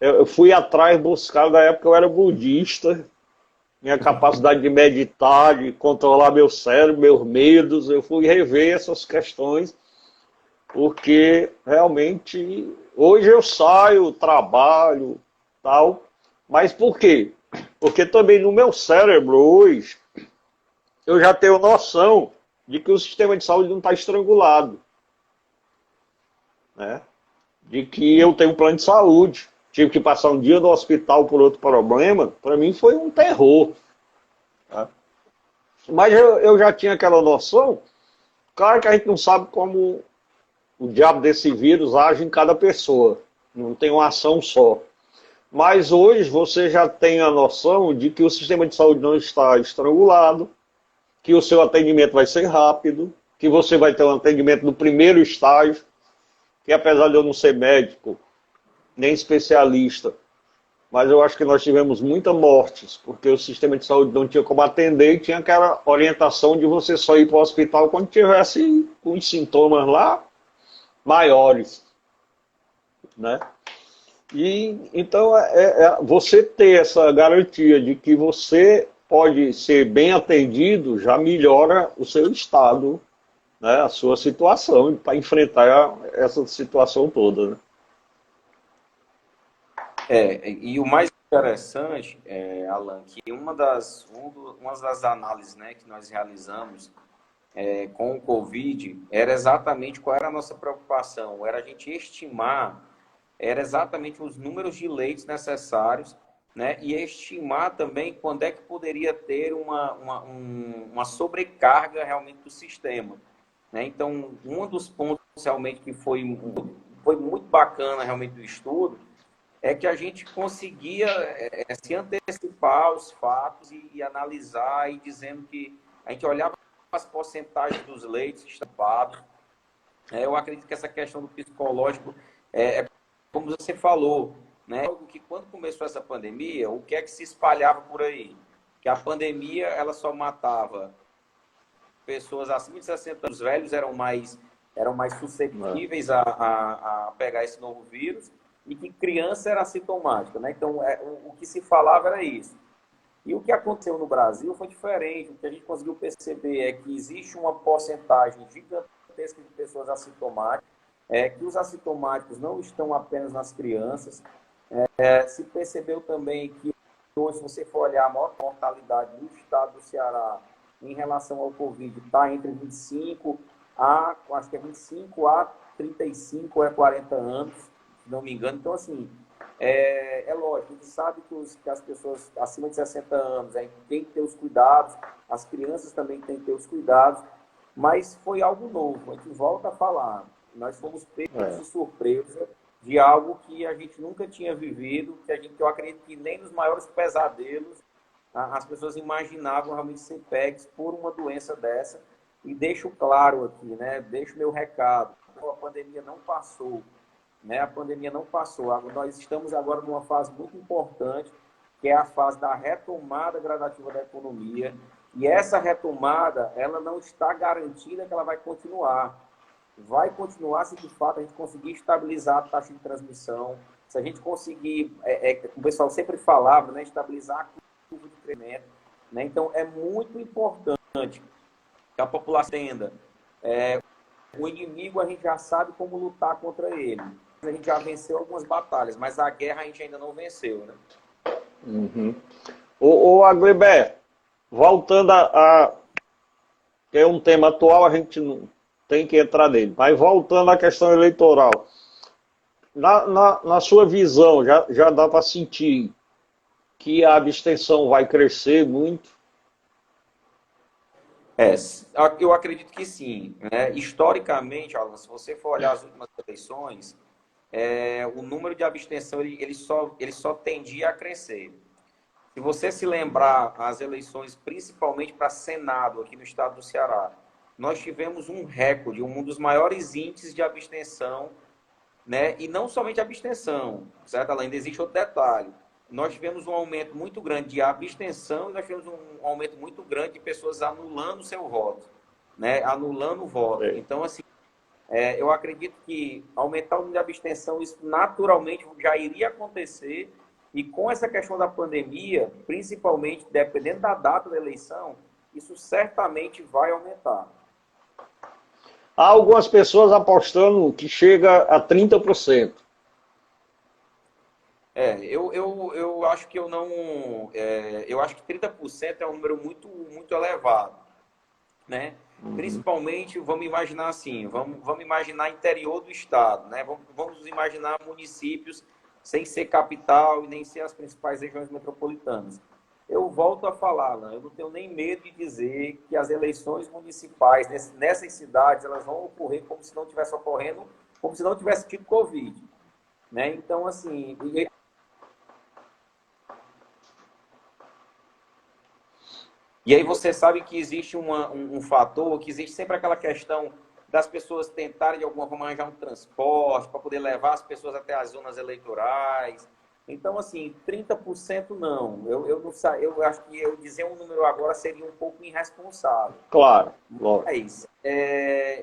Eu fui atrás buscar, na época eu era budista, minha capacidade de meditar, de controlar meu cérebro, meus medos. Eu fui rever essas questões, porque realmente hoje eu saio, trabalho, tal, mas por quê? Porque também no meu cérebro hoje eu já tenho noção de que o sistema de saúde não está estrangulado, né? De que eu tenho um plano de saúde. Tive que passar um dia no hospital por outro problema, para mim foi um terror. Tá? Mas eu já tinha aquela noção. Claro que a gente não sabe como o diabo desse vírus age em cada pessoa. Não tem uma ação só. Mas hoje você já tem a noção de que o sistema de saúde não está estrangulado, que o seu atendimento vai ser rápido, que você vai ter um atendimento no primeiro estágio, que apesar de eu não ser médico, nem especialista, mas eu acho que nós tivemos muitas mortes, porque o sistema de saúde não tinha como atender e tinha aquela orientação de você só ir para o hospital quando tivesse os sintomas lá maiores, né? E então você ter essa garantia de que você pode ser bem atendido já melhora o seu estado, né? A sua situação para enfrentar essa situação toda, né? E o mais interessante, Alan, que uma das análises, né, que nós realizamos com o Covid era exatamente qual era a nossa preocupação, era a gente estimar, era exatamente os números de leitos necessários, né, e estimar também quando é que poderia ter uma sobrecarga realmente do sistema. Né? Então, um dos pontos realmente que foi muito bacana realmente do estudo é que a gente conseguia se antecipar aos fatos e analisar, e dizendo que a gente olhava as porcentagens dos leitos estampados. Eu acredito que essa questão do psicológico como você falou, né? Que quando começou essa pandemia, o que é que se espalhava por aí? Que a pandemia ela só matava pessoas acima de 60 anos, os velhos eram mais suscetíveis a pegar esse novo vírus, e que criança era assintomática, né? Então, o que se falava era isso. E o que aconteceu no Brasil foi diferente. O que a gente conseguiu perceber é que existe uma porcentagem gigantesca de pessoas assintomáticas, que os assintomáticos não estão apenas nas crianças. Se percebeu também que hoje, se você for olhar a maior mortalidade no estado do Ceará em relação ao Covid, está entre 25 a 35 ou 40 anos, se não me engano. Então, assim, lógico, a gente sabe que as pessoas acima de 60 anos têm que ter os cuidados, as crianças também têm que ter os cuidados, mas foi algo novo. A gente volta a falar, nós fomos pegos de surpresa de algo que a gente nunca tinha vivido, que eu acredito que nem nos maiores pesadelos as pessoas imaginavam realmente ser pegas por uma doença dessa. E deixo claro aqui, né? Deixo meu recado. A pandemia não passou. Né? A pandemia não passou. Nós estamos agora numa fase muito importante, que é a fase da retomada gradativa da economia. E essa retomada, ela não está garantida que ela vai continuar. Vai continuar se de fato a gente conseguir estabilizar a taxa de transmissão, se a gente conseguir, o pessoal sempre falava, né, estabilizar a curva de crescimento. Né? Então, é muito importante que a população entenda. O inimigo, a gente já sabe como lutar contra ele. A gente já venceu algumas batalhas, mas a guerra a gente ainda não venceu. Né? Uhum. O Agriber, voltando que é um tema atual, a gente não tem que entrar nele, mas voltando à questão eleitoral, na sua visão, já dá para sentir que a abstenção vai crescer muito? É, eu acredito que sim, né? Historicamente, Alan, se você for olhar as últimas eleições, o número de abstenção ele só tendia a crescer. Se você se lembrar as eleições, principalmente para Senado aqui no estado do Ceará, nós tivemos um recorde, um dos maiores índices de abstenção, né? E não somente abstenção, certo? Ainda existe outro detalhe. Nós tivemos um aumento muito grande de abstenção e nós tivemos um aumento muito grande de pessoas anulando o seu voto, né? Anulando o voto. É. Então, assim, eu acredito que aumentar o número de abstenção, isso naturalmente já iria acontecer. E com essa questão da pandemia, principalmente dependendo da data da eleição, isso certamente vai aumentar. Há algumas pessoas apostando que chega a 30%. Eu acho que eu não. Eu acho que 30% é um número muito, muito elevado, né? Principalmente, vamos imaginar assim, vamos imaginar interior do estado, né? Vamos imaginar municípios sem ser capital e nem ser as principais regiões metropolitanas. Eu volto a falar, né? Eu não tenho nem medo de dizer que as eleições municipais nessas cidades elas vão ocorrer como se não tivesse ocorrendo, como se não tivesse tido Covid, né? Então, assim, e aí você sabe que existe um fator, que existe sempre aquela questão das pessoas tentarem de alguma forma arranjar um transporte para poder levar as pessoas até as zonas eleitorais. Então, assim, 30% não. Eu não eu acho que eu dizer um número agora seria um pouco irresponsável. Claro, lógico. Mas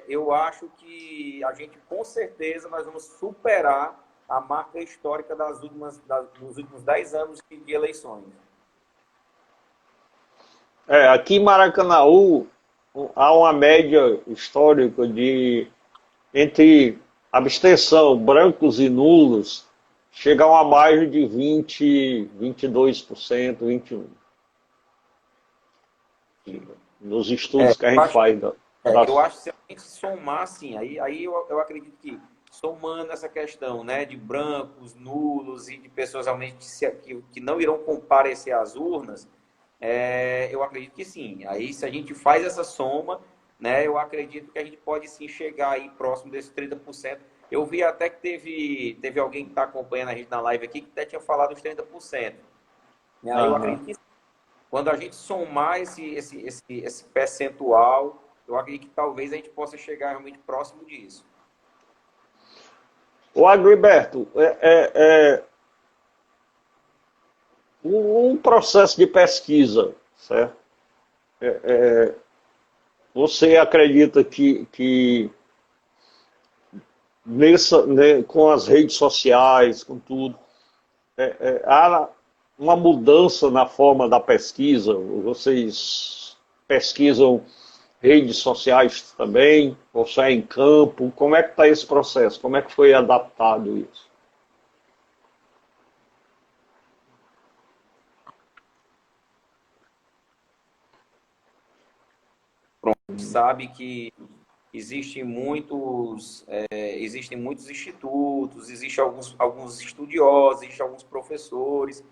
eu acho que a gente, com certeza, nós vamos superar a marca histórica dos últimos 10 anos de eleições. Aqui em Maracanaú há uma média histórica de entre abstenção, brancos e nulos, chega a uma margem de 20, 22%, 21%. Nos estudos que a gente faz. Eu acho que se a gente somar, assim, aí eu acredito que somando essa questão, né, de brancos, nulos e de pessoas realmente que não irão comparecer às urnas, eu acredito que sim. Aí, se a gente faz essa soma, né, eu acredito que a gente pode sim chegar aí próximo desses 30%. Eu vi até que teve alguém que está acompanhando a gente na live aqui que até tinha falado os 30%. Aí eu acredito que quando a gente somar esse percentual, eu acredito que talvez a gente possa chegar realmente próximo disso. O Agriberto, um processo de pesquisa, certo? Você acredita que com as redes sociais, com tudo, há uma mudança na forma da pesquisa? Vocês pesquisam redes sociais também? Ou só é em campo? Como é que está esse processo? Como é que foi adaptado isso? Sabe que existem muitos institutos, existem alguns estudiosos, existem alguns professores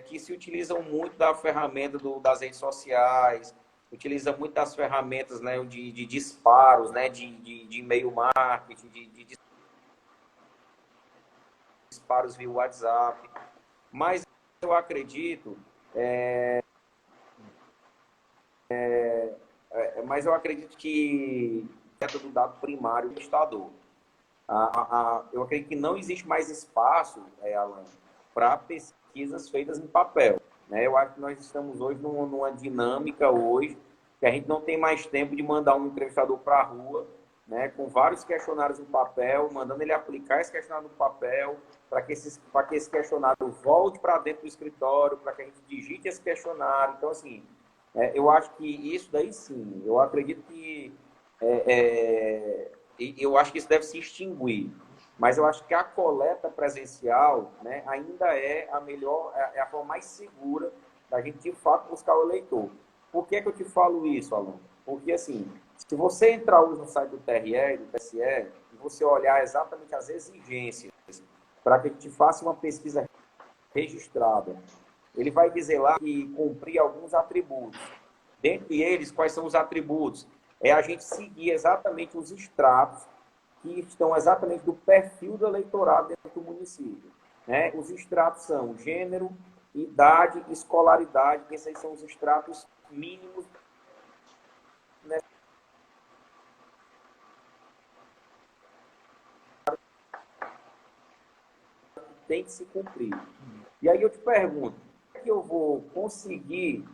que se utilizam muito da ferramenta das redes sociais, utilizam muito das ferramentas, né, de disparos, né, de e-mail marketing, de disparos via WhatsApp. Mas eu acredito que do dado primário do Estado. Eu acredito que não existe mais espaço, Alan, para pesquisas feitas em papel. Né? Eu acho que nós estamos hoje numa dinâmica hoje que a gente não tem mais tempo de mandar um entrevistador para a rua, né, com vários questionários no papel, mandando ele aplicar esse questionário no papel, para que esse questionário volte para dentro do escritório, para que a gente digite esse questionário. Então, assim, eu acho que isso daí sim, eu acredito que eu acho que isso deve se extinguir. Mas eu acho que a coleta presencial, né, ainda é a melhor, é a forma mais segura da gente, de fato, buscar o eleitor. Por que que eu te falo isso, Alan? Porque, assim, se você entrar hoje no site do TRE e do TSE, e você olhar exatamente as exigências para que a gente faça uma pesquisa registrada, ele vai dizer lá que cumprir alguns atributos. Dentre eles, quais são os atributos? É a gente seguir exatamente os extratos que estão exatamente do perfil do eleitorado dentro do município. Né? Os extratos são gênero, idade, escolaridade, esses aí são os extratos mínimos, né, que tem que se cumprir. E aí eu te pergunto, como é que eu vou conseguir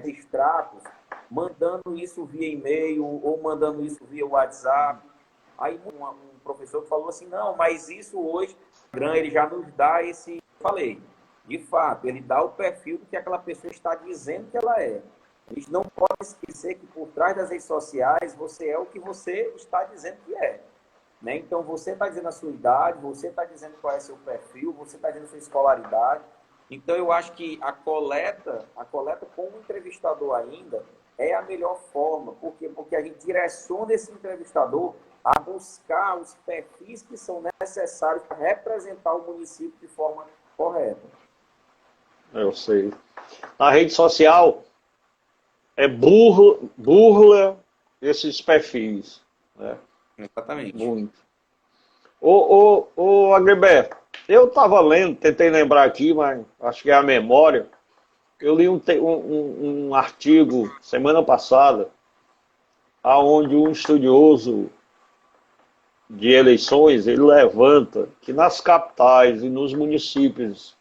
extratos mandando isso via e-mail ou mandando isso via WhatsApp? Aí um professor falou assim, não, mas isso hoje, o Instagram, ele já nos dá esse... Falei, de fato, ele dá o perfil do que aquela pessoa está dizendo que ela é. A gente não pode esquecer que por trás das redes sociais, você é o que você está dizendo que é. Né? Então, você está dizendo a sua idade, você está dizendo qual é o seu perfil, você está dizendo a sua escolaridade. Então, eu acho que a coleta como entrevistador ainda, é a melhor forma. Por quê? Porque a gente direciona esse entrevistador a buscar os perfis que são necessários para representar o município de forma correta. Eu sei. Na rede social, burla esses perfis. Né? Exatamente. Muito. Ô Agriberto, eu estava lendo, tentei lembrar aqui, mas acho que é a memória. Eu li um artigo semana passada, aonde um estudioso de eleições, ele levanta que nas capitais e nos municípios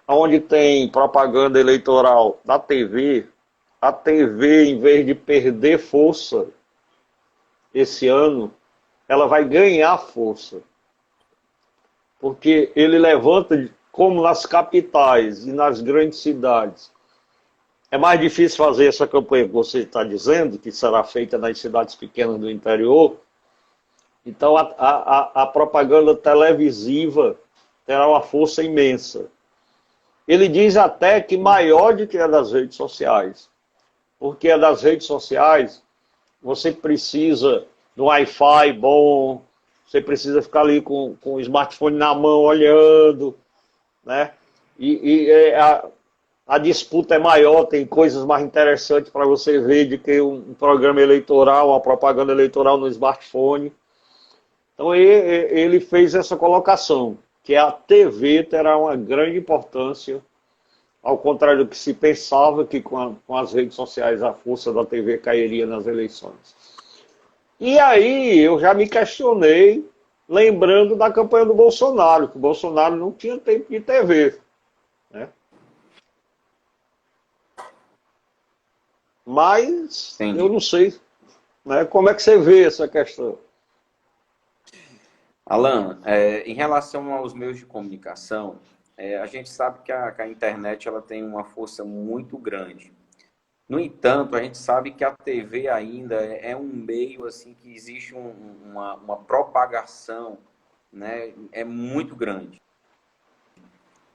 onde tem propaganda eleitoral da TV, a TV, em vez de perder força esse ano, ela vai ganhar força. Porque ele levanta, como nas capitais e nas grandes cidades, é mais difícil fazer essa campanha que você está dizendo, que será feita nas cidades pequenas do interior. Então a propaganda televisiva terá uma força imensa. Ele diz até que maior do que a das redes sociais. Porque a das redes sociais, você precisa de um Wi-Fi bom, você precisa ficar ali com o smartphone na mão olhando, né? A disputa é maior, tem coisas mais interessantes para você ver do que um programa eleitoral, uma propaganda eleitoral no smartphone. Então ele fez essa colocação, que a TV terá uma grande importância, ao contrário do que se pensava, que com as redes sociais a força da TV cairia nas eleições. E aí eu já me questionei, lembrando da campanha do Bolsonaro, que o Bolsonaro não tinha tempo de TV. Né? Mas Entendi. Eu não sei, né? Como é que você vê essa questão? Alan, em relação aos meios de comunicação, a gente sabe que a internet ela tem uma força muito grande. No entanto, a gente sabe que a TV ainda é um meio assim que existe uma propagação, né, é muito grande.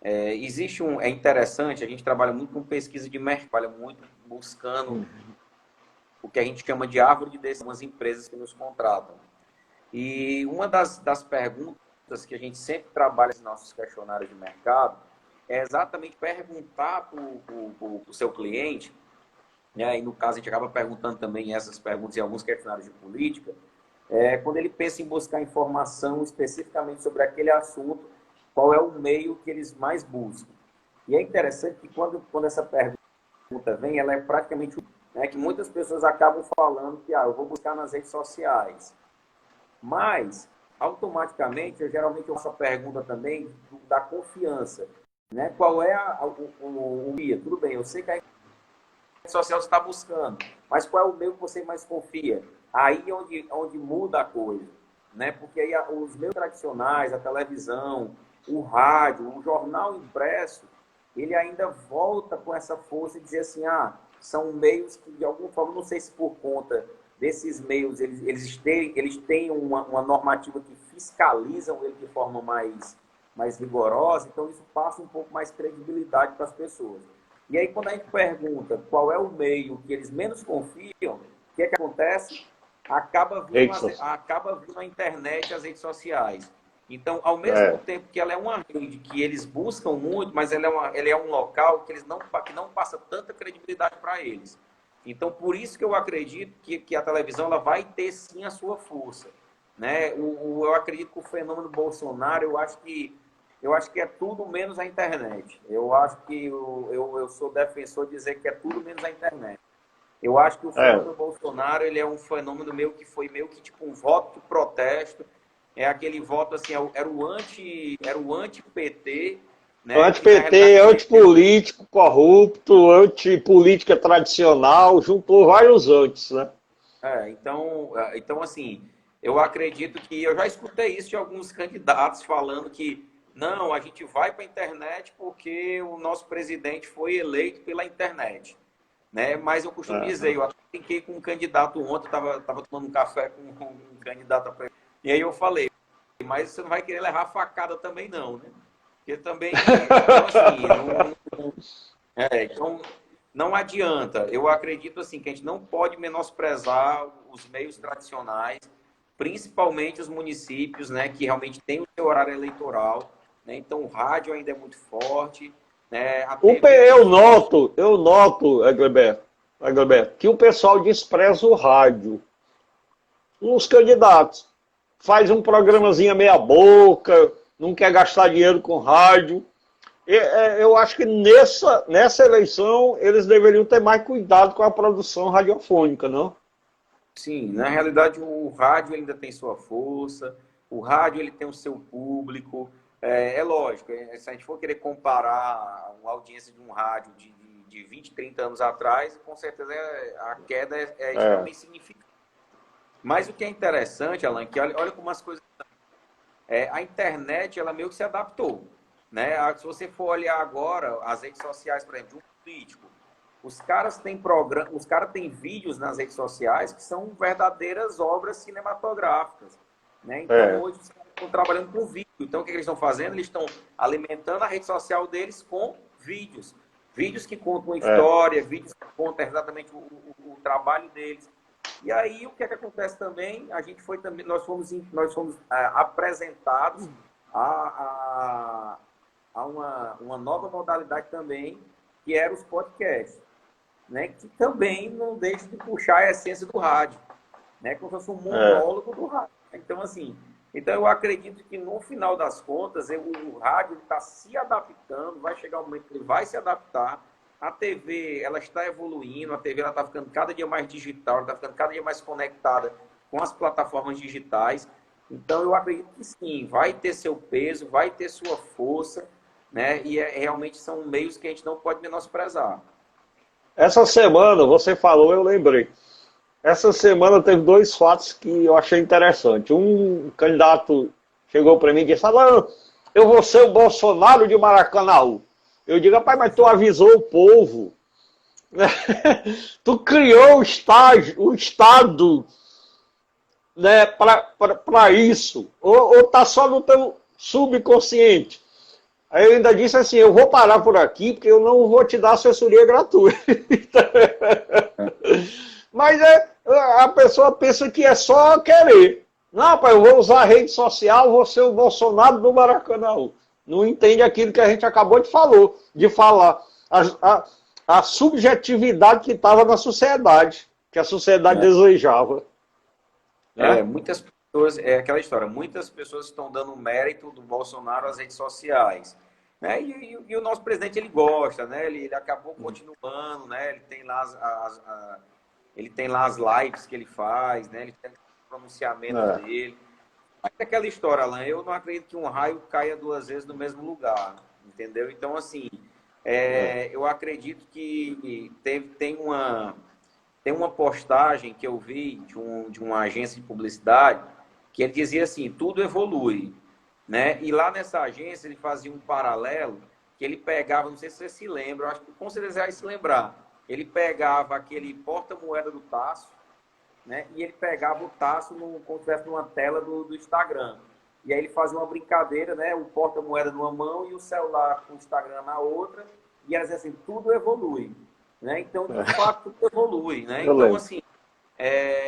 É interessante, a gente trabalha muito com pesquisa de mercado, trabalha muito buscando o que a gente chama de árvore de decisões, empresas que nos contratam. E uma das perguntas que a gente sempre trabalha nos nossos questionários de mercado é exatamente perguntar para o seu cliente, né, e no caso a gente acaba perguntando também essas perguntas em alguns questionários de política, quando ele pensa em buscar informação especificamente sobre aquele assunto, qual é o meio que eles mais buscam. E é interessante que quando essa pergunta vem, ela é praticamente, né, que muitas pessoas acabam falando que eu vou buscar nas redes sociais. Mas, automaticamente, eu geralmente faço a pergunta também da confiança. Né? Qual é o guia? Tudo bem, eu sei que a rede social você está buscando, mas qual é o meio que você mais confia? Aí onde muda a coisa. Né? Porque aí os meios tradicionais, a televisão, o rádio, o jornal impresso, ele ainda volta com essa força e dizer assim, são meios que, de alguma forma, não sei se por conta desses meios, eles têm uma normativa que fiscalizam ele de forma mais rigorosa, então isso passa um pouco mais credibilidade para as pessoas. E aí, quando a gente pergunta qual é o meio que eles menos confiam, o que é que acontece? Acaba vindo a internet, as redes sociais. Então, ao mesmo tempo que ela é uma rede que eles buscam muito, mas ela é um local que que não passa tanta credibilidade para eles. Então, por isso que eu acredito que a televisão ela vai ter sim a sua força, né? Eu acredito que o fenômeno Bolsonaro, eu acho que é tudo menos a internet. Eu acho que eu sou defensor de dizer que é tudo menos a internet. Eu acho que o fenômeno Bolsonaro ele é um fenômeno meio que tipo um voto de protesto. É aquele voto assim, era o anti-PT, né? Anti-PT, antipolítico, corrupto, antipolítica tradicional, juntou vários antes, né? Então, assim, eu acredito que eu já escutei isso de alguns candidatos falando que não, a gente vai para a internet porque o nosso presidente foi eleito pela internet, né? Mas eu costumo dizer, eu até brinquei com um candidato ontem, estava tomando um café com um candidato a presidente, e aí eu falei, mas você não vai querer levar facada também não, né? Porque também, então, assim, então não adianta. Eu acredito assim que a gente não pode menosprezar os meios tradicionais, principalmente os municípios, né, que realmente têm o seu horário eleitoral, né? Então o rádio ainda é muito forte, né? Eu noto, Egleberto, que o pessoal despreza o rádio. Os candidatos faz um programazinho meia boca, não quer gastar dinheiro com rádio. Eu acho que nessa eleição eles deveriam ter mais cuidado com a produção radiofônica, não? Sim, na realidade o rádio ainda tem sua força, o rádio ele tem o seu público. É lógico, se a gente for querer comparar uma audiência de um rádio de 20, 30 anos atrás, com certeza a queda é extremamente significativa. Mas o que é interessante, Alan, que olha como as coisas... a internet, ela meio que se adaptou, né? Se você for olhar agora as redes sociais, por exemplo, de um político, os caras têm vídeos nas redes sociais que são verdadeiras obras cinematográficas, né? Então, hoje, os caras estão trabalhando com vídeo. Então, o que eles estão fazendo? Eles estão alimentando a rede social deles com vídeos. Vídeos que contam a história, vídeos que contam exatamente o trabalho deles. E aí, o que é que acontece também? Nós fomos apresentados a uma nova modalidade também, que era os podcasts, né? Que também não deixa de puxar a essência do rádio, né? Como se fosse um monólogo do rádio. Então, assim, eu acredito que no final das contas, o rádio está se adaptando, vai chegar um momento que ele vai se adaptar. A TV, ela está evoluindo, a TV ela está ficando cada dia mais digital, ela está ficando cada dia mais conectada com as plataformas digitais. Então, eu acredito que sim, vai ter seu peso, vai ter sua força, né? E realmente são meios que a gente não pode menosprezar. Essa semana, você falou, eu lembrei. Essa semana teve dois fatos que eu achei interessante. Um candidato chegou para mim e disse, Alan, eu vou ser o Bolsonaro de Maracanaú. Eu digo, rapaz, mas tu avisou o povo. Tu criou o Estado, né, para isso. Ou tá só no teu subconsciente. Aí eu ainda disse assim, eu vou parar por aqui, porque eu não vou te dar assessoria gratuita. Mas a pessoa pensa que é só querer. Não, pai, eu vou usar a rede social, vou ser o Bolsonaro do Maracanã. Não entende aquilo que a gente acabou de falar. A subjetividade que estava na sociedade, que a sociedade desejava. Muitas pessoas, aquela história, muitas pessoas estão dando mérito do Bolsonaro às redes sociais. Né? E o nosso presidente, ele gosta, né? Ele acabou continuando, né? Ele tem lá as lives que ele faz, né? Ele tem o pronunciamento dele. Mas é aquela história, Alan, eu não acredito que um raio caia duas vezes no mesmo lugar, entendeu? Então, assim, eu acredito que tem uma postagem que eu vi de uma agência de publicidade que ele dizia assim, tudo evolui, né? E lá nessa agência ele fazia um paralelo que ele pegava, não sei se você se lembra, eu acho que com certeza vai se lembrar, ele pegava aquele porta-moeda do Tasso, né? E ele pegava o taço como se estivesse numa tela do Instagram. E aí ele fazia uma brincadeira, né? O porta-moeda numa mão e o celular com o Instagram na outra. E era assim, tudo evolui, né? Então, de fato, tudo evolui, né? Então, assim,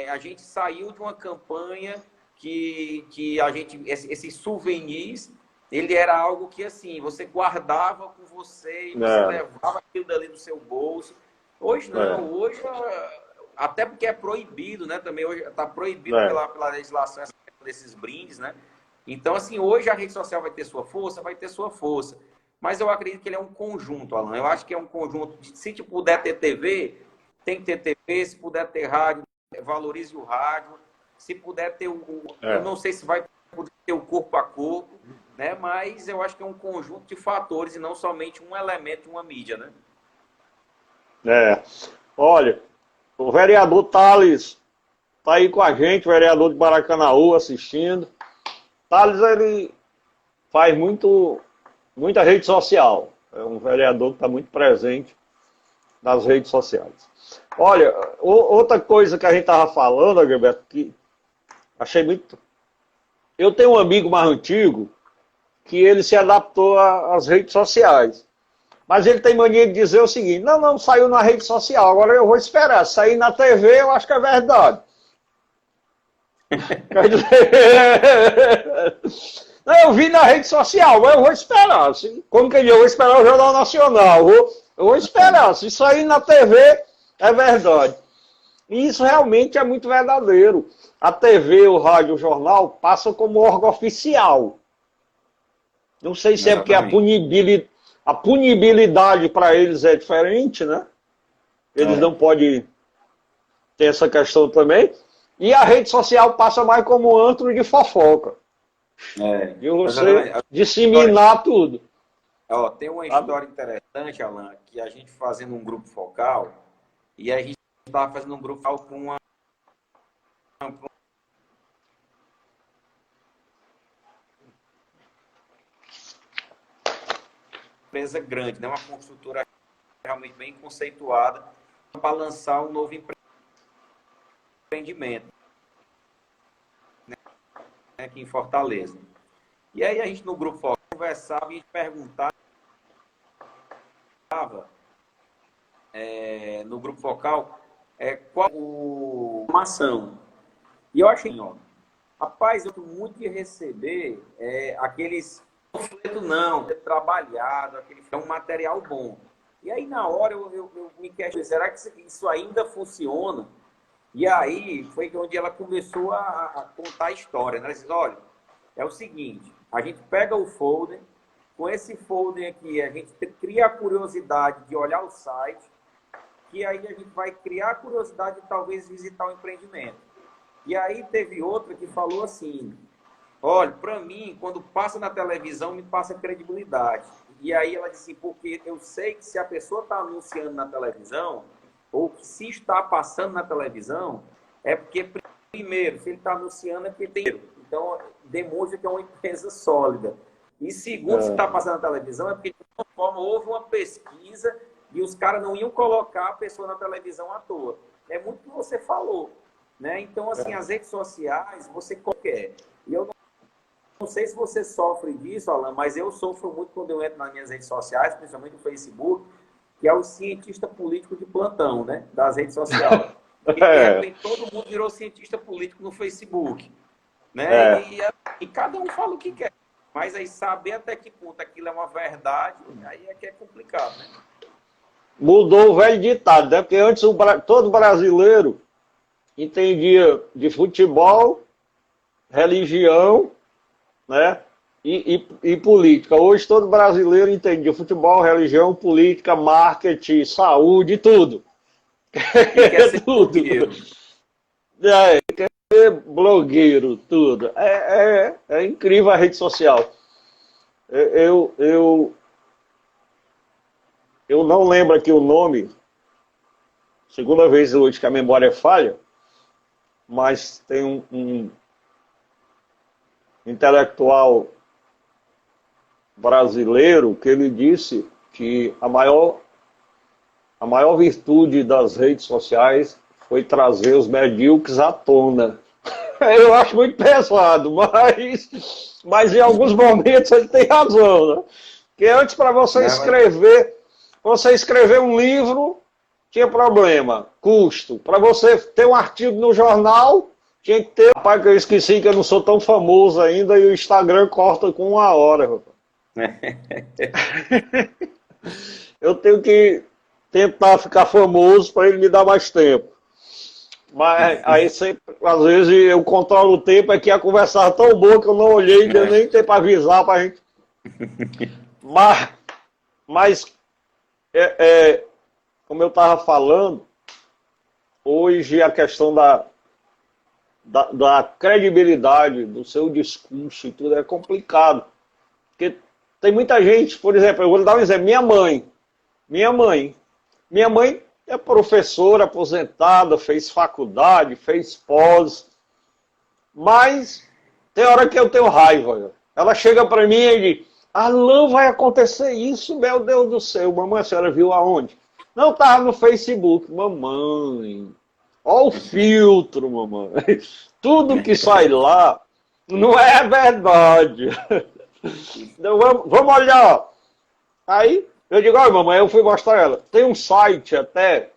a gente saiu de uma campanha que a gente, esses souvenirs, ele era algo que, assim, você guardava com você e você levava aquilo dali no seu bolso. Hoje não, hoje, até porque é proibido, né? Também hoje está proibido pela legislação desses brindes, né? Então, assim, hoje a rede social vai ter sua força, vai ter sua força. Mas eu acredito que ele é um conjunto, Alan. Eu acho que é um conjunto. Se puder ter TV, tem que ter TV. Se puder ter rádio, valorize o rádio. Se puder ter eu não sei se vai poder ter o corpo a corpo, né? Mas eu acho que é um conjunto de fatores e não somente um elemento de uma mídia, né? Olha, o vereador Thales está aí com a gente, o vereador de Maracanaú, assistindo. Thales, ele faz muita rede social. É um vereador que está muito presente nas redes sociais. Olha, outra coisa que a gente estava falando, Gilberto, que achei muito... Eu tenho um amigo mais antigo que ele se adaptou às redes sociais. Mas ele tem mania de dizer o seguinte, não, saiu na rede social, agora eu vou esperar. Sair na TV, eu acho que é verdade. Quer dizer... Eu vi na rede social, mas eu vou esperar. Como que eu vou esperar o Jornal Nacional? Eu vou esperar. Se sair na TV, é verdade. E isso realmente é muito verdadeiro. A TV, o rádio, o jornal passam como órgão oficial. Não sei se é porque a punibilidade para eles é diferente, né? Eles não podem ter essa questão também. E a rede social passa mais como antro de fofoca. De você disseminar tudo. Ó, tem uma história interessante, Alan, que a gente fazendo um grupo focal, e a gente estava fazendo um grupo focal com uma empresa grande, né? Uma construtora realmente bem conceituada para lançar um novo empreendimento, né? Aqui em Fortaleza. E aí a gente no grupo focal conversava e a gente perguntava no grupo focal qual uma ação. E eu achei, rapaz, eu tô muito de receber aqueles panfleto não, trabalhado, é um material bom. E aí na hora eu me questionei, será que isso ainda funciona? E aí foi onde ela começou a contar a história, né? Ela disse, olha, é o seguinte, a gente pega o folder, com esse folder aqui a gente cria a curiosidade de olhar o site, que aí a gente vai criar a curiosidade de talvez visitar o empreendimento. E aí teve outra que falou assim, olha, para mim, quando passa na televisão, me passa credibilidade. E aí ela disse, porque eu sei que se a pessoa está anunciando na televisão, ou que se está passando na televisão, é porque, primeiro, se ele está anunciando é porque tem dinheiro. Então, demonstra que é uma empresa sólida. E segundo, se está passando na televisão, é porque, de alguma forma, houve uma pesquisa e os caras não iam colocar a pessoa na televisão à toa. É muito o que você falou, né? Então, assim, as redes sociais, você qualquer. E eu não sei se você sofre disso, Alan, mas eu sofro muito quando eu entro nas minhas redes sociais, principalmente no Facebook, que é o cientista político de plantão, né? Das redes sociais. Porque todo mundo virou cientista político no Facebook, né? E cada um fala o que quer. Mas aí saber até que ponto aquilo é uma verdade, aí é que é complicado, né? Mudou o velho ditado, né? Porque antes todo brasileiro entendia de futebol, religião, né? E política. Hoje todo brasileiro entende de futebol, religião, política, marketing, saúde, tudo. Quer ser tudo. Quer ser blogueiro, tudo. É incrível a rede social. Eu não lembro aqui o nome, segunda vez hoje que a memória falha, mas tem um intelectual brasileiro que ele disse que a maior virtude das redes sociais foi trazer os medíocres à tona. Eu acho muito pesado, mas em alguns momentos ele tem razão, né? Porque antes, para você escrever um livro, tinha problema, custo. Para você ter um artigo no jornal, tinha que ter. Rapaz, que eu esqueci que eu não sou tão famoso ainda e o Instagram corta com 1 hora. Eu tenho que tentar ficar famoso para ele me dar mais tempo. Mas aí sempre, às vezes eu controlo o tempo, é que a conversa estava tão boa que eu não olhei, deu nem tempo para avisar para a gente. Mas como eu estava falando, hoje a questão da credibilidade do seu discurso e tudo é complicado. Porque tem muita gente, por exemplo, eu vou dar um exemplo, minha mãe é professora aposentada, fez faculdade, fez pós, mas tem hora que eu tenho raiva. Ela chega para mim e diz, Alain, vai acontecer isso, meu Deus do céu. Mamãe, a senhora viu aonde? Não, estava no Facebook. Mamãe, olha o filtro, mamãe. Tudo que sai lá não é verdade. Então, vamos olhar. Aí eu digo, olha, mamãe, eu fui mostrar ela. Tem um site até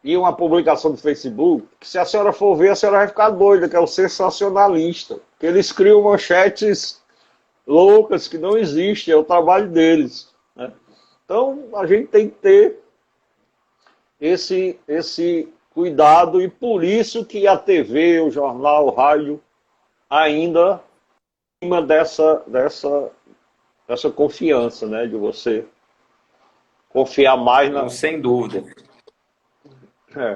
e uma publicação do Facebook que, se a senhora for ver, a senhora vai ficar doida, que é o Sensacionalista. Que eles criam manchetes loucas que não existem, é o trabalho deles, né? Então, a gente tem que ter esse cuidado e por isso que a TV, o jornal, o rádio ainda cima dessa confiança, né, de você confiar mais na... Sem dúvida.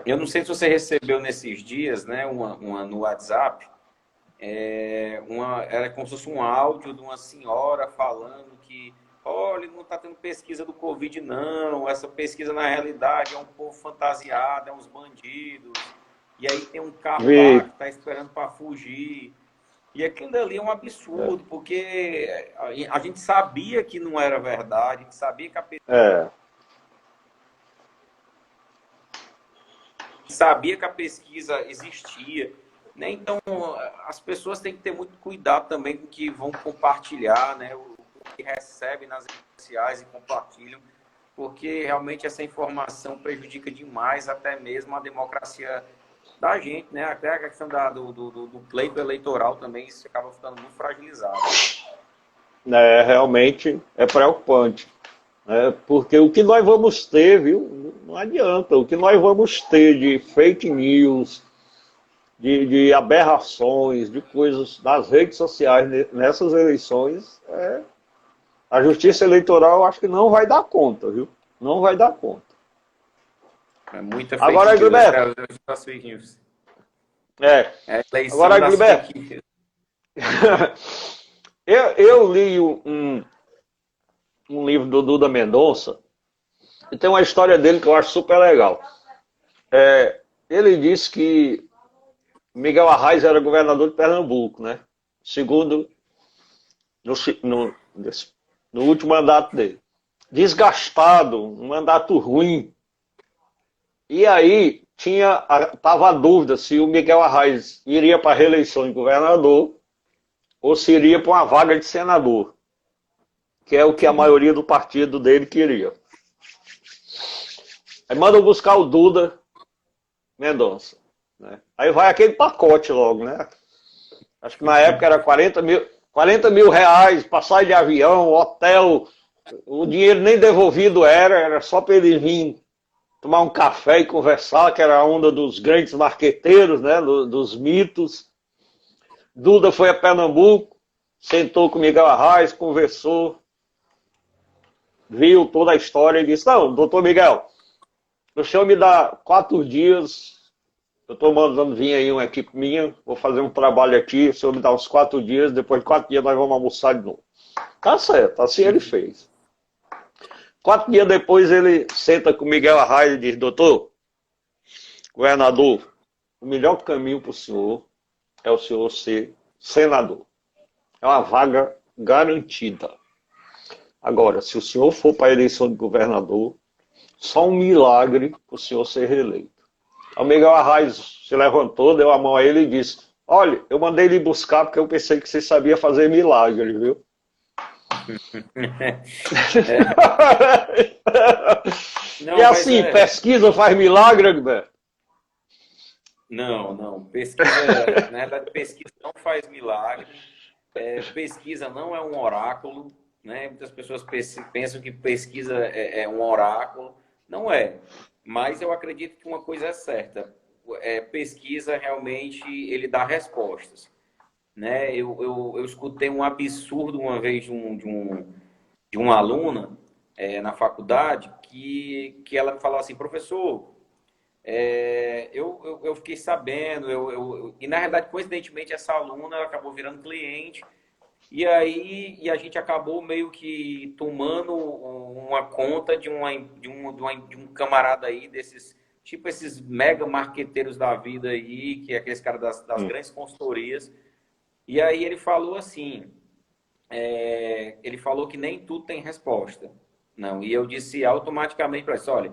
Eu não sei se você recebeu nesses dias, né, uma no WhatsApp, era como se fosse um áudio de uma senhora falando que, olha, não está tendo pesquisa do Covid, não, essa pesquisa na realidade é um povo fantasiado, é uns bandidos, e aí tem um carro lá que está esperando para fugir. E aquilo ali é um absurdo, porque a gente sabia que não era verdade, a gente sabia que a pesquisa... sabia que a pesquisa existia, né? Então as pessoas têm que ter muito cuidado também com o que vão compartilhar, né? O que recebem nas redes sociais e compartilham, porque realmente essa informação prejudica demais até mesmo a democracia da gente, né? Até a questão do pleito eleitoral também, isso acaba ficando muito fragilizado. Realmente é preocupante. Porque o que nós vamos ter, viu, não adianta, o que nós vamos ter de fake news, de aberrações, de coisas nas redes sociais nessas eleições, a justiça eleitoral eu acho que não vai dar conta, viu? Não vai dar conta. É muita fake agora, news. Gilberto. Agora, Gilberto. eu li um livro do Duda Mendonça, e tem uma história dele que eu acho super legal. Ele disse que Miguel Arraes era governador de Pernambuco, né? Segundo, no último mandato dele. Desgastado, um mandato ruim. E aí, estava a dúvida se o Miguel Arraes iria para a reeleição de governador ou se iria para uma vaga de senador, que é o que a maioria do partido dele queria. Aí mandam buscar o Duda Mendonça, né? Aí vai aquele pacote logo, né? Acho que na época era 40 mil reais, passagem de avião, hotel, o dinheiro nem devolvido era só para ele vir tomar um café e conversar, que era a onda dos grandes marqueteiros, né? Dos mitos. Duda foi a Pernambuco, sentou com Miguel Arraes, conversou, viu toda a história e disse, não, doutor Miguel, o senhor me dá 4 dias, eu estou mandando vir aí uma equipe minha, vou fazer um trabalho aqui, o senhor me dá uns 4 dias, depois de 4 dias nós vamos almoçar de novo. Tá certo, assim ele fez. 4 dias depois ele senta com Miguel Arraes e diz, doutor, governador, o melhor caminho para o senhor é o senhor ser senador. É uma vaga garantida. Agora, se o senhor for para a eleição de governador, só um milagre para o senhor ser reeleito. O Miguel Arraes se levantou, deu a mão a ele e disse: olha, eu mandei ele buscar porque eu pensei que você sabia fazer milagre, viu? Não, e assim, pesquisa faz milagre, Egberto? Não. Pesquisa, na verdade, pesquisa não faz milagre. Pesquisa não é um oráculo, né? Muitas pessoas pensam que pesquisa é um oráculo. Não é. Mas eu acredito que uma coisa é certa. Pesquisa realmente ele dá respostas, né? Eu escutei um absurdo uma vez de uma aluna na faculdade que ela me falou assim, professor, eu fiquei sabendo, e na realidade, coincidentemente, essa aluna ela acabou virando cliente, e aí a gente acabou meio que tomando uma conta de um camarada aí, desses, tipo esses mega marqueteiros da vida aí, que é aqueles caras das grandes consultorias. E aí ele falou assim, ele falou que nem tudo tem resposta. Não, e eu disse automaticamente para ele, olha,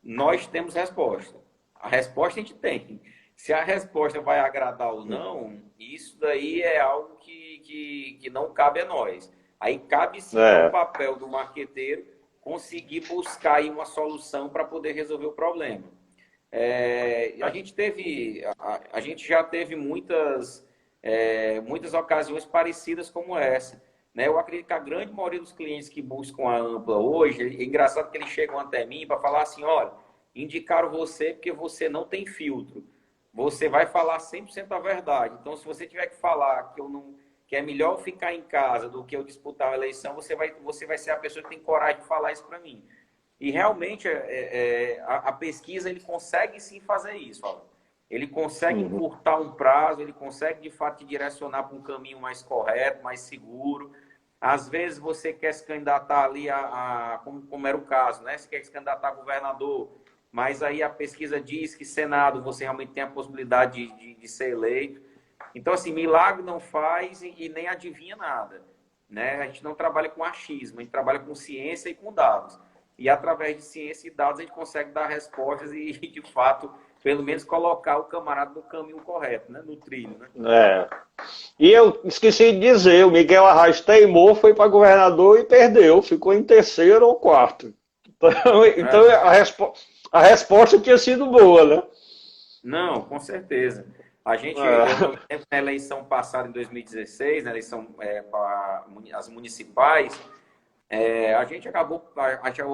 nós temos resposta. A resposta a gente tem. Se a resposta vai agradar ou não, isso daí é algo que não cabe a nós. Aí cabe sim ao papel do marqueteiro conseguir buscar aí uma solução para poder resolver o problema. A gente já teve muitas ocasiões parecidas como essa, né? Eu acredito que a grande maioria dos clientes que buscam a Ampla hoje, é engraçado que eles chegam até mim para falar assim, olha, indicaram você porque você não tem filtro. Você vai falar 100% a verdade. Então, se você tiver que falar que é melhor eu ficar em casa do que eu disputar a eleição, você vai ser a pessoa que tem coragem de falar isso para mim. E realmente a pesquisa ele consegue sim fazer isso. Ó. Ele consegue encurtar um prazo, ele consegue de fato te direcionar para um caminho mais correto, mais seguro. Às vezes você quer se candidatar ali como era o caso, né? Você quer se candidatar a governador, mas aí a pesquisa diz que Senado você realmente tem a possibilidade de ser eleito. Então, assim, milagre não faz e nem adivinha nada, né? A gente não trabalha com achismo, a gente trabalha com ciência e com dados. E através de ciência e dados a gente consegue dar respostas e, de fato, pelo menos colocar o camarada no caminho correto, né? No trilho, né? E eu esqueci de dizer, o Miguel Arraes teimou, foi para governador e perdeu, ficou em terceiro ou quarto. Então a resposta tinha sido boa, né? Não, com certeza. A gente, na eleição passada, em 2016, na eleição para as municipais, a gente acabou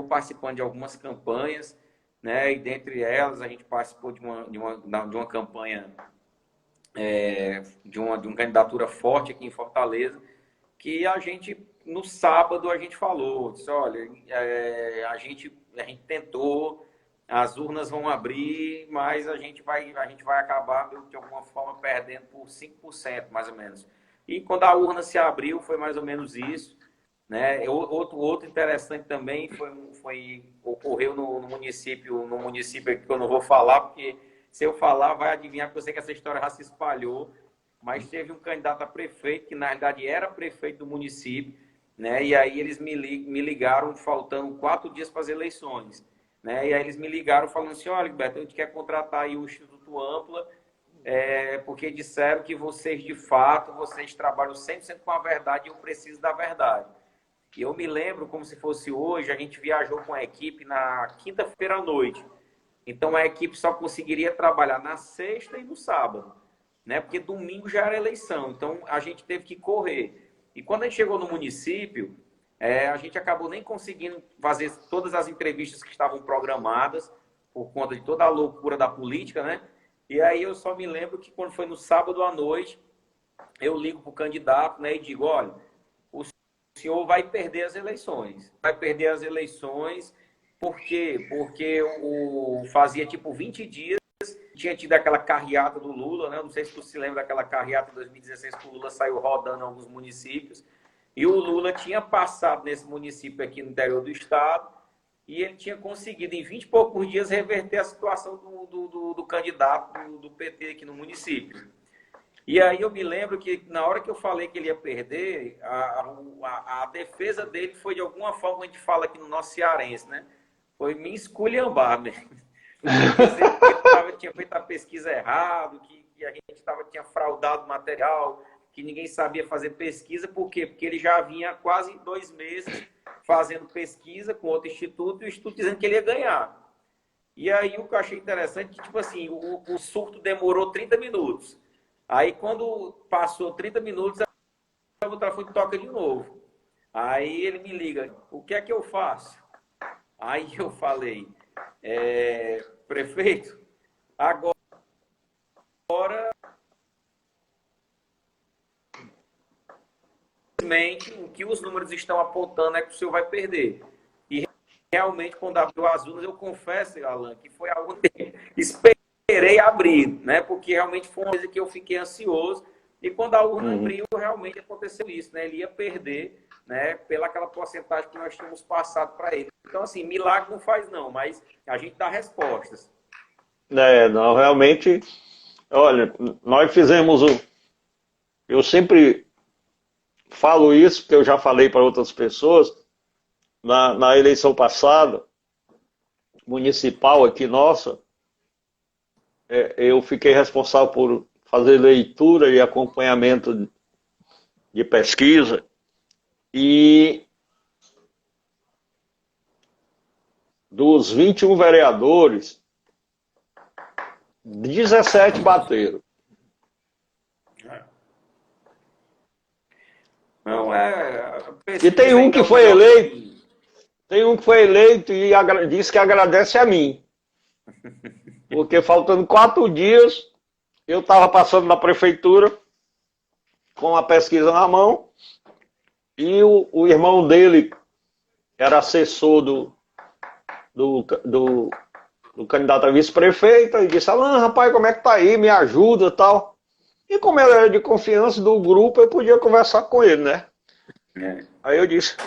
participando de algumas campanhas, né? E dentre elas a gente participou de uma campanha de uma candidatura forte aqui em Fortaleza, que a gente no sábado a gente falou, disse, olha, a gente tentou, as urnas vão abrir, mas a gente vai acabar de alguma forma perdendo por 5%, mais ou menos. E quando a urna se abriu, foi mais ou menos isso. Né? Outro interessante também ocorreu no município que eu não vou falar, porque se eu falar vai adivinhar, porque eu sei que essa história já se espalhou, mas teve um candidato a prefeito, que na verdade era prefeito do município, né? E aí eles me ligaram faltando 4 dias para as eleições. Né? E aí eles me ligaram falando assim, olha, Beto, a gente quer contratar aí o Instituto Ampla, porque disseram que vocês, de fato, vocês trabalham 100% com a verdade e eu preciso da verdade. E eu me lembro, como se fosse hoje, a gente viajou com a equipe na quinta-feira à noite. Então, a equipe só conseguiria trabalhar na sexta e no sábado, né? Porque domingo já era eleição. Então, a gente teve que correr. E quando a gente chegou no município, a gente acabou nem conseguindo fazer todas as entrevistas que estavam programadas por conta de toda a loucura da política, né? E aí eu só me lembro que quando foi no sábado à noite, eu ligo para o candidato, né, e digo, olha, o senhor vai perder as eleições. Vai perder as eleições, por quê? Porque fazia tipo 20 dias, tinha tido aquela carreata do Lula, né? Não sei se tu se lembra daquela carreata de 2016 que o Lula saiu rodando em alguns municípios. E o Lula tinha passado nesse município aqui no interior do estado e ele tinha conseguido, em 20 e poucos dias, reverter a situação do candidato do PT aqui no município. E aí eu me lembro que, na hora que eu falei que ele ia perder, a defesa dele foi, de alguma forma, a gente fala aqui no nosso cearense, né? Foi me esculhambar, né? Dizendo que tinha feito a pesquisa errado, que a gente tinha fraudado o material, que ninguém sabia fazer pesquisa. Por quê? Porque ele já vinha quase 2 meses fazendo pesquisa com outro instituto, e o instituto dizendo que ele ia ganhar. E aí o que eu achei interessante, que tipo assim, o surto demorou 30 minutos. Aí quando passou 30 minutos, o telefone toca de novo. Aí ele me liga, o que é que eu faço? Aí eu falei, prefeito, agora simplesmente o que os números estão apontando é que o senhor vai perder. E realmente, quando abriu as urnas, eu confesso, Alan, que foi algo que esperei abrir, né? Porque realmente foi uma coisa que eu fiquei ansioso. E quando a urna abriu, realmente aconteceu isso, né? Ele ia perder, né? Pela aquela porcentagem que nós tínhamos passado para ele. Então, assim, milagre não faz não, mas a gente dá respostas. Não, realmente, olha, nós fizemos o... Eu sempre falo isso, porque eu já falei para outras pessoas, na eleição passada, municipal aqui nossa, eu fiquei responsável por fazer leitura e acompanhamento de pesquisa, e dos 21 vereadores, 17 bateram. Não E tem um que foi eleito, e disse que agradece a mim. Porque faltando 4 dias, eu estava passando na prefeitura com a pesquisa na mão, e o irmão dele era assessor do candidato a vice-prefeito, e disse, Alan, rapaz, como é que tá aí? Me ajuda e tal. E como ele era de confiança do grupo, eu podia conversar com ele, né? Aí eu disse,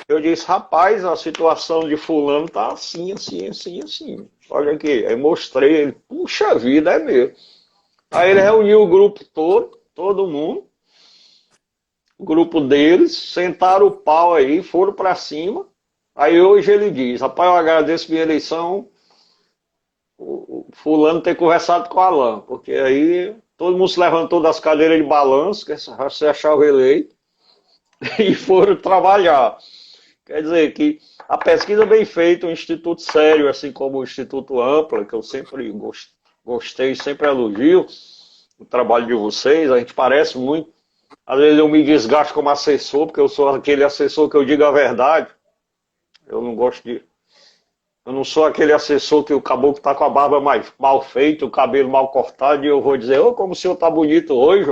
rapaz, a situação de fulano tá assim, assim, assim, assim. Olha aqui, aí mostrei ele, puxa vida, é mesmo. Aí ele reuniu o grupo todo mundo, o grupo deles, sentaram o pau aí, foram para cima. Aí hoje ele diz, rapaz, eu agradeço minha eleição, o fulano ter conversado com o Alan, porque aí todo mundo se levantou das cadeiras de balanço, que você achava eleito, e foram trabalhar. Quer dizer que a pesquisa bem feita, um instituto sério, assim como o Instituto Ampla, que eu sempre gostei, sempre elogio o trabalho de vocês, a gente parece muito. Às vezes eu me desgasto como assessor, porque eu sou aquele assessor que eu digo a verdade. Eu não sou aquele assessor que o caboclo está com a barba mal feita, o cabelo mal cortado, e eu vou dizer, como o senhor está bonito hoje.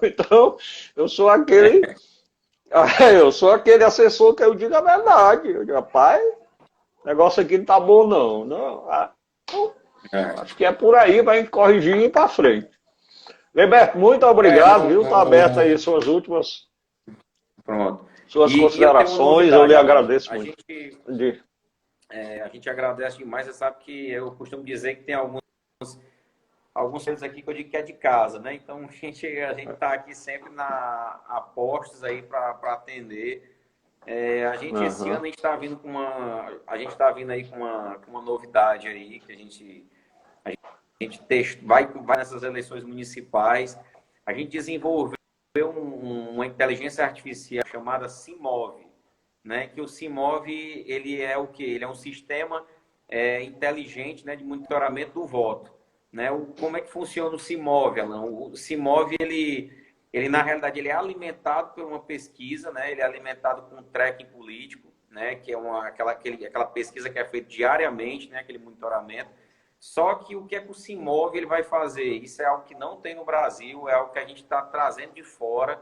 Então, eu sou aquele assessor que eu digo a verdade. Eu digo, rapaz, o negócio aqui não tá bom não. Acho que é por aí para a gente corrigir e ir para frente. Leberto, muito obrigado, viu? Tá aberto aí suas últimas... Pronto. Suas considerações, eu lhe agradeço muito. A gente agradece demais. Você sabe que eu costumo dizer que tem alguns coisas aqui que eu digo que é de casa, né? Então a gente está aqui sempre a postos aí para atender. Esse ano a gente está vindo aí com uma novidade aí que a gente vai nessas eleições municipais. A gente desenvolveu uma inteligência artificial chamada Simov, né? Que o Simov, ele é o quê? Ele é um sistema inteligente, né, de monitoramento do voto, né? Como é que funciona o Simov, Alan? O Simov, ele na realidade ele é alimentado por uma pesquisa, né? Ele é alimentado com um tracking político, né? Que é aquela pesquisa que é feita diariamente, né? Aquele monitoramento. Só que o que é que o Simov ele vai fazer? Isso é algo que não tem no Brasil, é algo que a gente está trazendo de fora.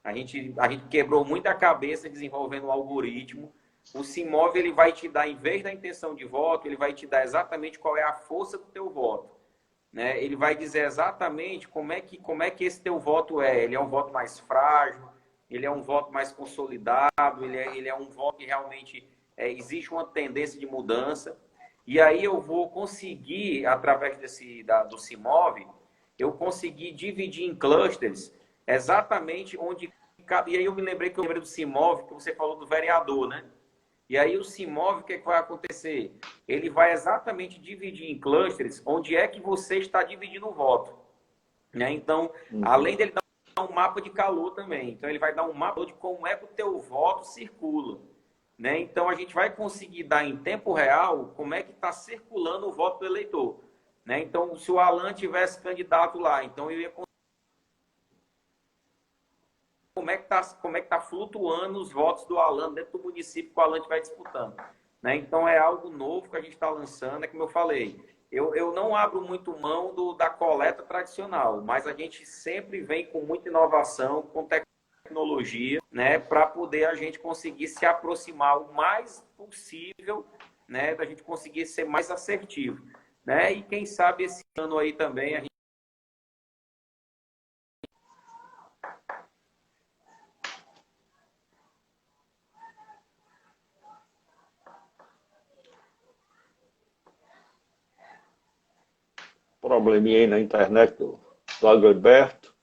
A gente quebrou muita cabeça desenvolvendo um algoritmo. O Simov ele vai te dar, em vez da intenção de voto, ele vai te dar exatamente qual é a força do teu voto, né? Ele vai dizer exatamente como é que esse teu voto é. Ele é um voto mais frágil, ele é um voto mais consolidado, ele é um voto que realmente existe uma tendência de mudança. E aí eu vou conseguir, através do Simov, eu consegui dividir em clusters exatamente onde... E aí eu me lembrei do Simov, que você falou do vereador, né? E aí o Simov, o que vai acontecer? Ele vai exatamente dividir em clusters onde é que você está dividindo o voto. Né? Então, além dele dar um mapa de calor também. Então, ele vai dar um mapa de como é que o teu voto circula. Né? Então, a gente vai conseguir dar em tempo real como é que está circulando o voto do eleitor. Né? Então, se o Alan tivesse candidato lá, então eu ia como é que tá flutuando os votos do Alan dentro do município que o Alan estiver disputando. Né? Então, é algo novo que a gente está lançando, é como eu falei. Eu não abro muito mão da coleta tradicional, mas a gente sempre vem com muita inovação, com tecnologia, né, para poder a gente conseguir se aproximar o mais possível, né, da gente conseguir ser mais assertivo. Né? E quem sabe esse ano aí também a gente... Probleminha aí na internet do Alberto.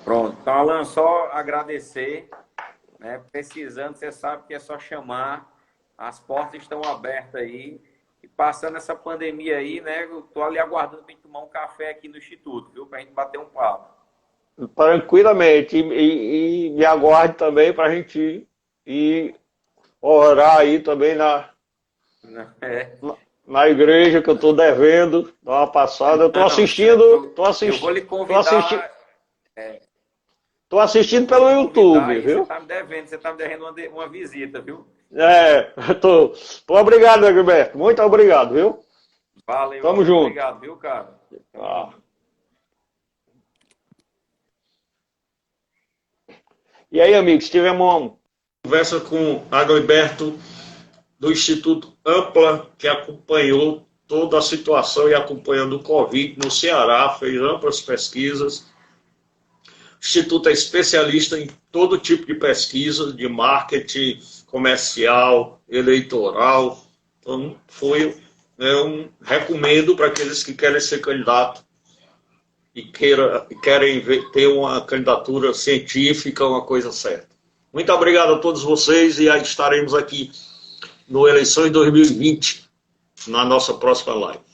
Pronto. Então, Alan, só agradecer, né? Precisando, você sabe que é só chamar. As portas estão abertas aí. E passando essa pandemia aí, né? Eu tô ali aguardando para tomar um café aqui no Instituto, viu? Para a gente bater um papo. Tranquilamente. E me aguarde também para a gente ir orar aí também na igreja que eu estou devendo, dar uma passada. Eu estou assistindo. Eu vou lhe convidar. Estou assistindo pelo YouTube, viu? Você tá me devendo uma visita, viu? Tô obrigado, Gilberto. Muito obrigado, viu? Valeu. Tamo junto. Obrigado, viu, cara? E aí, amigos, tivemos uma conversa com Agilberto do Instituto Ampla, que acompanhou toda a situação e acompanhando o Covid no Ceará, fez amplas pesquisas. O Instituto é especialista em todo tipo de pesquisa, de marketing comercial, eleitoral. Então, recomendo para aqueles que querem ser candidato e querem ter uma candidatura científica, uma coisa certa. Muito obrigado a todos vocês e estaremos aqui no Eleições 2020, na nossa próxima live.